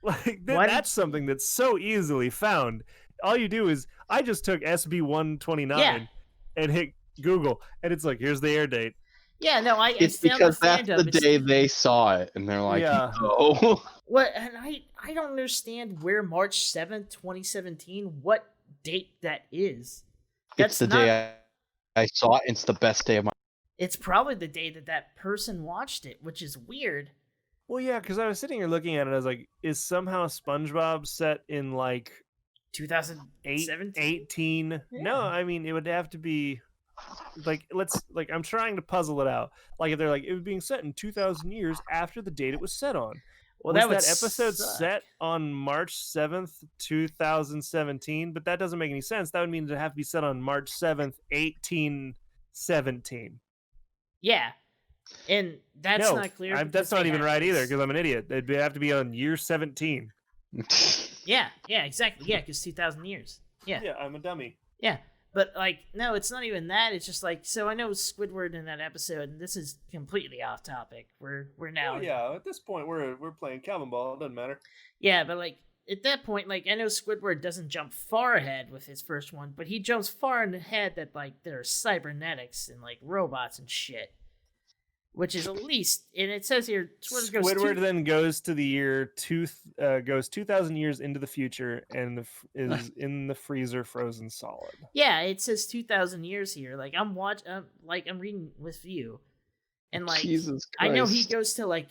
Like that's something that's so easily found. All you do is I just took SB-129 and hit Google, and it's like, here's the air date. Yeah, no, it's because that's the day they saw it, and they're like, oh. What? And I don't understand where March 7th, 2017, what date that is. It's the day I saw it. It's the best day of my. It's probably the day that person watched it, which is weird. Well, yeah, because I was sitting here looking at it, I was like, is somehow SpongeBob set in like 2017. 18? Yeah. No, I mean it would have to be like I'm trying to puzzle it out. Like if they're like it was being set in 2,000 years after the date it was set on. Well, Was that would that episode suck. set on March 7th, 2017? But that doesn't make any sense. That would mean it'd have to be set on March 7th, 1817. Yeah, and that's not clear. That's because not they even have right either this- because I'm an idiot. It'd have to be on year 17. Yeah, exactly. Yeah, because 2,000 years. Yeah. Yeah, I'm a dummy. Yeah, but like, no, it's not even that. It's just like, so I know Squidward in that episode, and this is completely off topic. We're now. Oh, yeah, at this point we're playing Calvin Ball. It doesn't matter. Yeah, but like at that point, like I know Squidward doesn't jump far ahead with his first one, but he jumps far ahead that like there are cybernetics and like robots and shit. Which is at least, and it says here, Squidward then goes to the year goes 2,000 years into the future and is in the freezer frozen solid. Yeah, it says 2,000 years here. Like I'm reading with you, and like Jesus Christ. I know he goes to like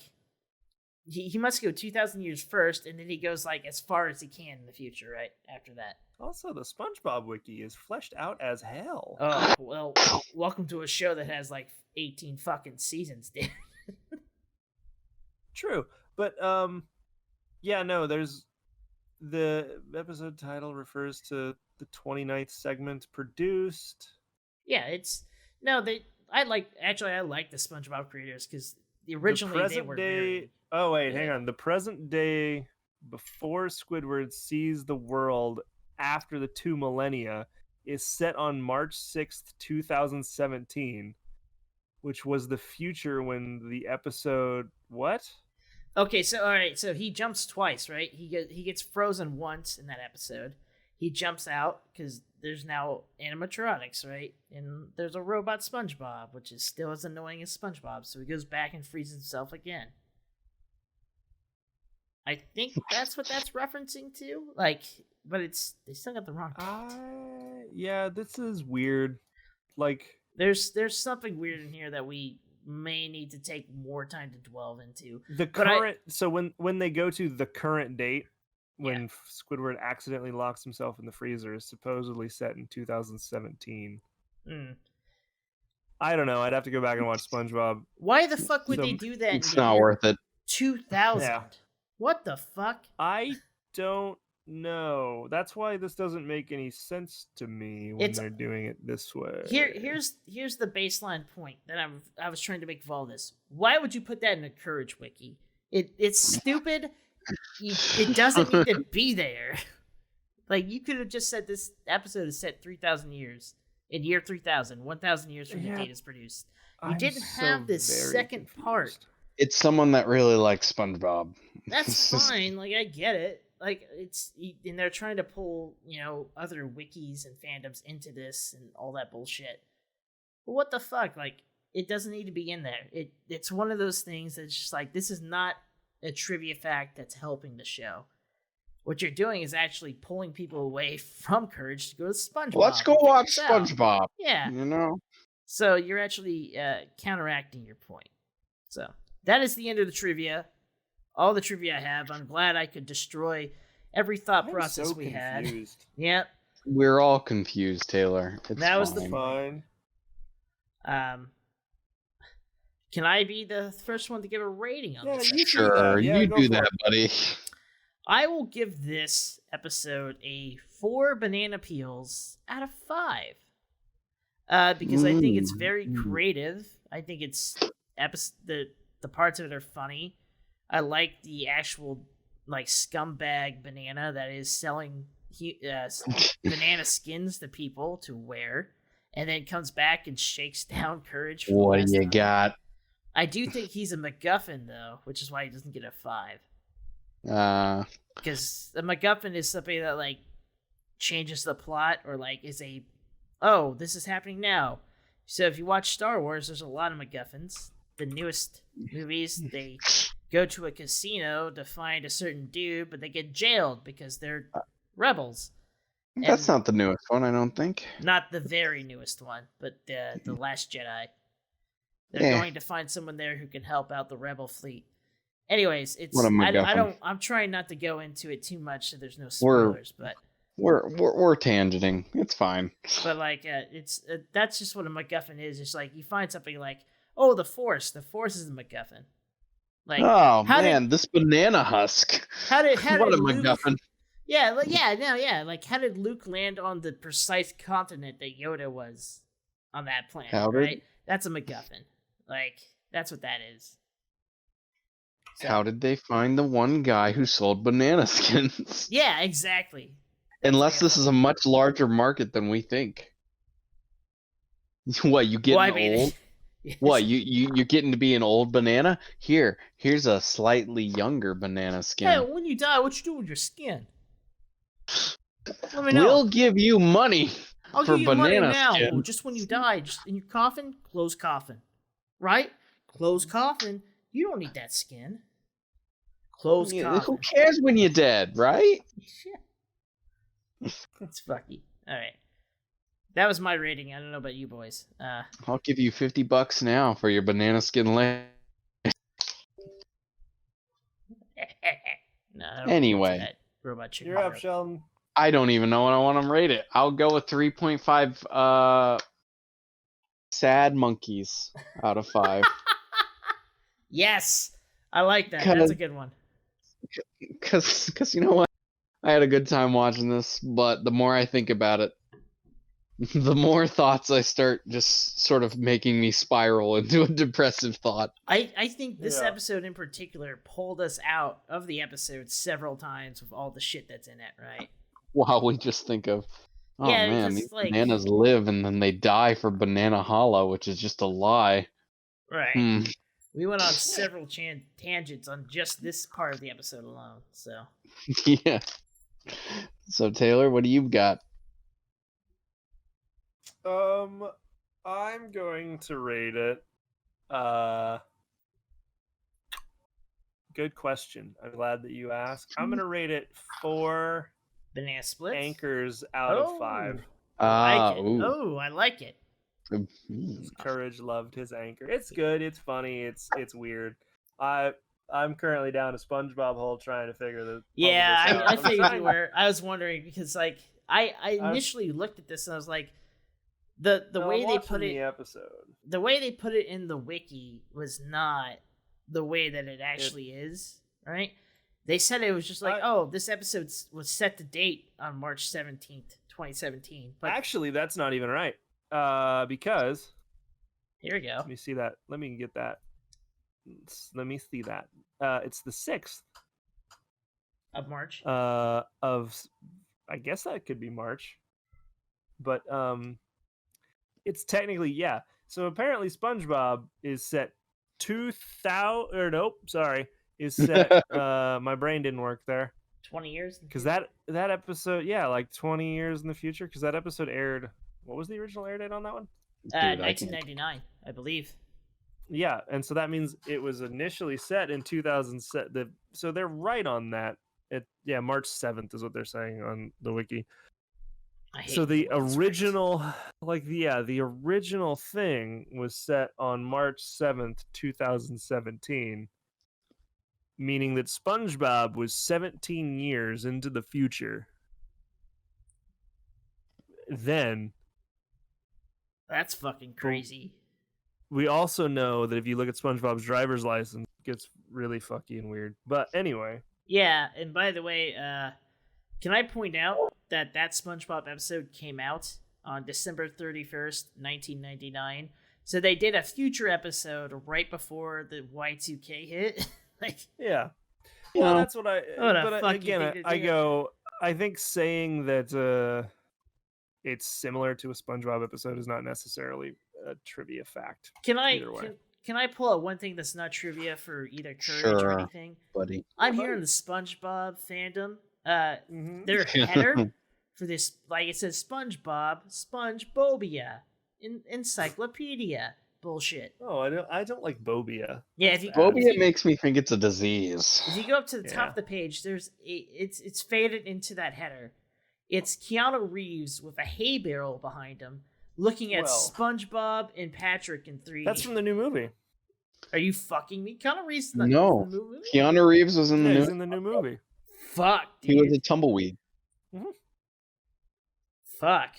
he must go 2,000 years first, and then he goes like as far as he can in the future, right after that. Also, the SpongeBob wiki is fleshed out as hell. Oh well, welcome to a show that has like 18 fucking seasons, dude. True, but yeah, no, there's the episode title refers to the 29th segment produced. Yeah, it's no, I like the SpongeBob creators because originally they were very... Oh wait, hang on. The present day before Squidward sees the world after the 2 millennia is set on March 6th, 2017, which was the future when the episode what? Okay, so all right, so he jumps twice, right? He gets frozen once in that episode. He jumps out because there's now animatronics, right? And there's a robot SpongeBob, which is still as annoying as SpongeBob. So he goes back and frees himself again. I think that's what that's referencing to. Like, but they still got the wrong date. Yeah, this is weird. Like, there's something weird in here that we may need to take more time to delve into. The current, so when they go to the current date, when Squidward accidentally locks himself in the freezer, is supposedly set in 2017. I don't know. I'd have to go back and watch SpongeBob. Why the fuck would they do that? It's not worth it. 2000. Yeah. What the fuck? I don't know. That's why this doesn't make any sense to me when they're doing it this way. Here's the baseline point that I was trying to make of all this. Why would you put that in a Courage wiki? It's stupid. It doesn't need to be there. Like, you could have just said this episode is set 3,000 years. In year 3,000, 1,000 years from the date is produced. You didn't have this second part. It's someone that really likes SpongeBob. That's fine. Like, I get it. Like, and they're trying to pull, other wikis and fandoms into this and all that bullshit. But what the fuck? Like, it doesn't need to be in there. It's one of those things that's just like, this is not a trivia fact that's helping the show. What you're doing is actually pulling people away from Courage to go to SpongeBob. Let's go watch SpongeBob. Yeah. You So you're actually counteracting your point. So that is the end of the trivia. All the trivia I have. I'm glad I could destroy every thought process we had. Yep. We're all confused, Taylor. It's that was fine. Can I be the first one to give a rating on this? Sure, you do that, buddy. I will give this episode a 4 banana peels out of 5. Because I think it's very creative. I think it's the parts of it are funny. I like the actual scumbag banana that is selling banana skins to people to wear, and then comes back and shakes down Courage. What do you got? I do think he's a MacGuffin though, which is why he doesn't get a 5. Because the MacGuffin is something that changes the plot or is this is happening now. So if you watch Star Wars, there's a lot of MacGuffins. The newest movies, they go to a casino to find a certain dude, but they get jailed because they're rebels. That's not the newest one, I don't think. Not the very newest one, but the Last Jedi. They're going to find someone there who can help out the rebel fleet. Anyways, What a MacGuffin. I'm trying not to go into it too much so there's no We're- spoilers, but We're tangenting. It's fine. like it's that's just what a MacGuffin is. It's like you find something like, oh, the Force is a MacGuffin. Like, Oh how man, this banana husk. How did What a Luke, MacGuffin. Yeah, Like, how did Luke land on the precise continent that Yoda was on that planet? Right? That's a MacGuffin. Like, that's what that is. So, How did they find the one guy who sold banana skins? Yeah, exactly. Unless this is a much larger market than we think. What, you getting old? Yes. What, you're getting to be an old banana? Here's a slightly younger banana skin. Hey, when you die, what you do with your skin? Let me know. We'll give you money I'll for give you money banana now. skin. Well, just when you die, just in your coffin, close coffin. Right? Close coffin. You don't need that skin. Close coffin. Who cares when you're dead, right? It's fucky. All right. That was my rating. I don't know about you boys. I'll give you $50 now for your banana skin leg. No, I don't Anyway. want that robot chicken. You're up, rope. Sheldon. I don't even know what I want to rate it. I'll go with 3.5 sad monkeys out of 5. Yes, I like that. That's a good one. Because you know what? I had a good time watching this, but the more I think about it, the more thoughts I start just sort of making me spiral into a depressive thought. I think this episode in particular pulled us out of the episode several times with all the shit that's in it, right? Wow, we just think of, oh Yeah, man, because, these like- bananas live and then they die for Banana Hollow, which is just a lie. Right. We went on several tangents on just this part of the episode alone, so. Yeah. So Taylor, what do you got? I'm going to rate it. Good question. I'm glad that you asked. I'm gonna rate it 4 Banana splits? anchors out of 5. I like it. Ooh. Oh, I like it. Courage loved his anchor. It's good. It's funny. It's weird. I'm currently down a SpongeBob hole trying to figure the Yeah, puzzle this I out. figured you were. I was wondering because, like, I initially looked at this and I was like, the way they put it, the episode. the way they put it in the wiki was not the way that it actually is, right? They said it was just like, oh, this episode was set to date on March 17th, 2017. But Actually, that's not even right. Because here we go. let me see that. Let me get that. Let me see that. It's the 6th Of March. of, I guess that could be March, but it's technically, yeah. So apparently SpongeBob is set 2000, or nope, sorry, is set. My brain didn't work there. 20 years. Because that episode, yeah, like 20 years in the future. Because that episode aired. What was the original air date on that one? 1999, I believe. Yeah, and so that means it was initially set in 2007. So they're right on that. March 7th is what they're saying on the wiki. So the original, the original thing was set on March 7th, 2017, meaning that SpongeBob was 17 years into the future. Then That's fucking crazy. we also know that if you look at SpongeBob's driver's license, it gets really fucky and weird. But anyway. Yeah, and by the way, can I point out that SpongeBob episode came out on December 31st, 1999? So they did a future episode right before the Y2K hit. Yeah. You Well, know, that's what I. But again, I think saying that it's similar to a SpongeBob episode is not necessarily a trivia fact. Can I Either way. can I pull out one thing that's not trivia for either Courage or Sure. anything? buddy. I'm buddy. hearing the SpongeBob fandom. Mhm. Their header for this, like, it says SpongeBob, SpongeBobia, encyclopedia. Bullshit. Oh, I don't like Bobia. Yeah, if you Phobia makes me think it's a disease. If you go up to the top Yeah. of the page, it's faded into that header. It's Keanu Reeves with a hay barrel behind him, looking at Well. SpongeBob and Patrick in 3D. That's from the new movie. Are you fucking me? Keanu Reeves in the No. new movie? Keanu Reeves was in the He's new. in the new movie. Fuck, dude. He was a tumbleweed. Fuck.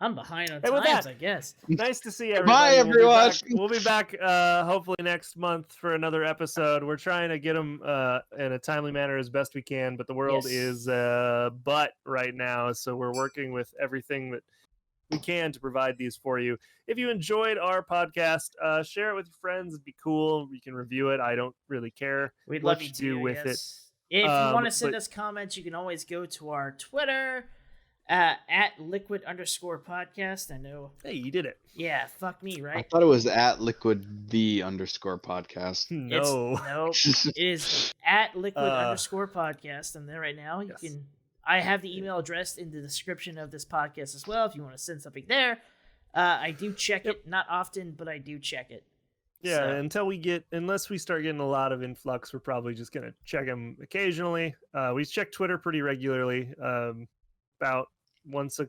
I'm behind on And with times, that, I guess. Nice to see Bye, everybody. everyone. We'll be back hopefully next month for another episode. We're trying to get them in a timely manner as best we can, but the world Yes. is butt right now, so we're working with everything that we can to provide these for you. If you enjoyed our podcast, share it with your friends. It'd be cool. You can review it. I don't really care We'd what love you you do to, with it. If you want to send but- us comments, you can always go to our Twitter at liquid_podcast. I know. Hey, you did it. Yeah, fuck me, I right? thought it was at liquid_podcast. No. Nope. It is at liquid_podcast. I'm there right now. You Yes. can. I have the email address in the description of this podcast as well. If you want to send something there, I do check it. Not often, but I do check it. Yeah, So- unless we start getting a lot of influx, we're probably just gonna check them occasionally. We check Twitter pretty regularly, about once a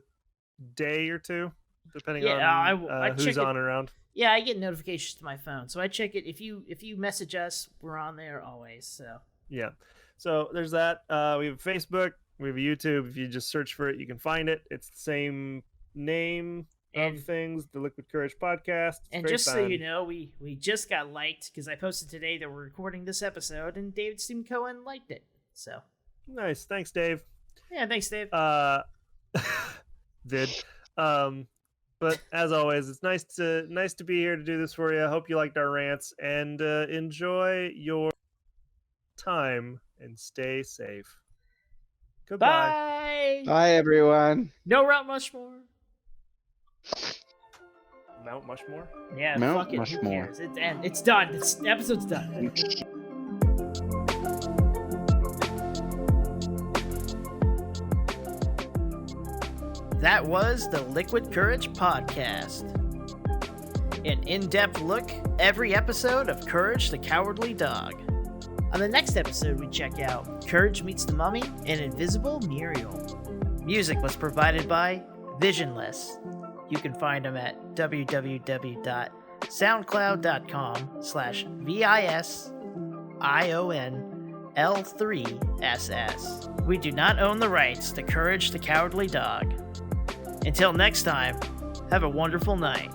day or two, depending Yeah, I on check who's it- on around. Yeah, I get notifications to my phone, so I check it. If you message us, we're on there always. So Yeah, so there's that. We have Facebook, we have YouTube. If you just search for it, you can find it. It's the same name And- of things, the Liquid Courage Podcast. It's and very just so fun. you know, we just got liked because I posted today that we're recording this episode, and David Stephen Cohen liked it. So Nice, thanks, Dave. yeah, thanks, Dave. Did but as always, it's nice to be here to do this for you. I hope you liked our rants and enjoy your time and stay safe. Goodbye. Bye. Bye, everyone. No Route Mushmore. Mount Mushmore. Yeah, Mount fuck it. Who Mushmore. cares? It's done. The episode's done. That was the Liquid Courage Podcast. An in-depth look every episode of Courage the Cowardly Dog. On the next episode, we check out Courage Meets the Mummy and Invisible Muriel. Music was provided by Visionless. You can find them at www.soundcloud.com/VISIONL3SS. We do not own the rights to Courage the Cowardly Dog. Until next time, have a wonderful night.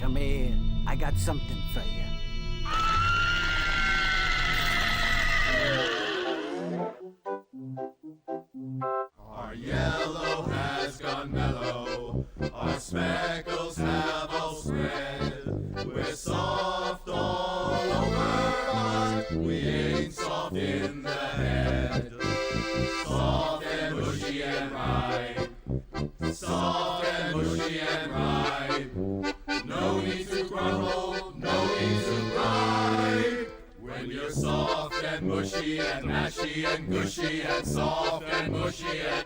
Come here. I got something for you. Our yellow has gone mellow, our speckles have all spread. We're soft all over, but we ain't soft in the head. Soft and mushy and ripe, soft and mushy and ripe. No need to grumble, no need to gripe. When you're soft and mushy and mashy and gushy and soft and mushy and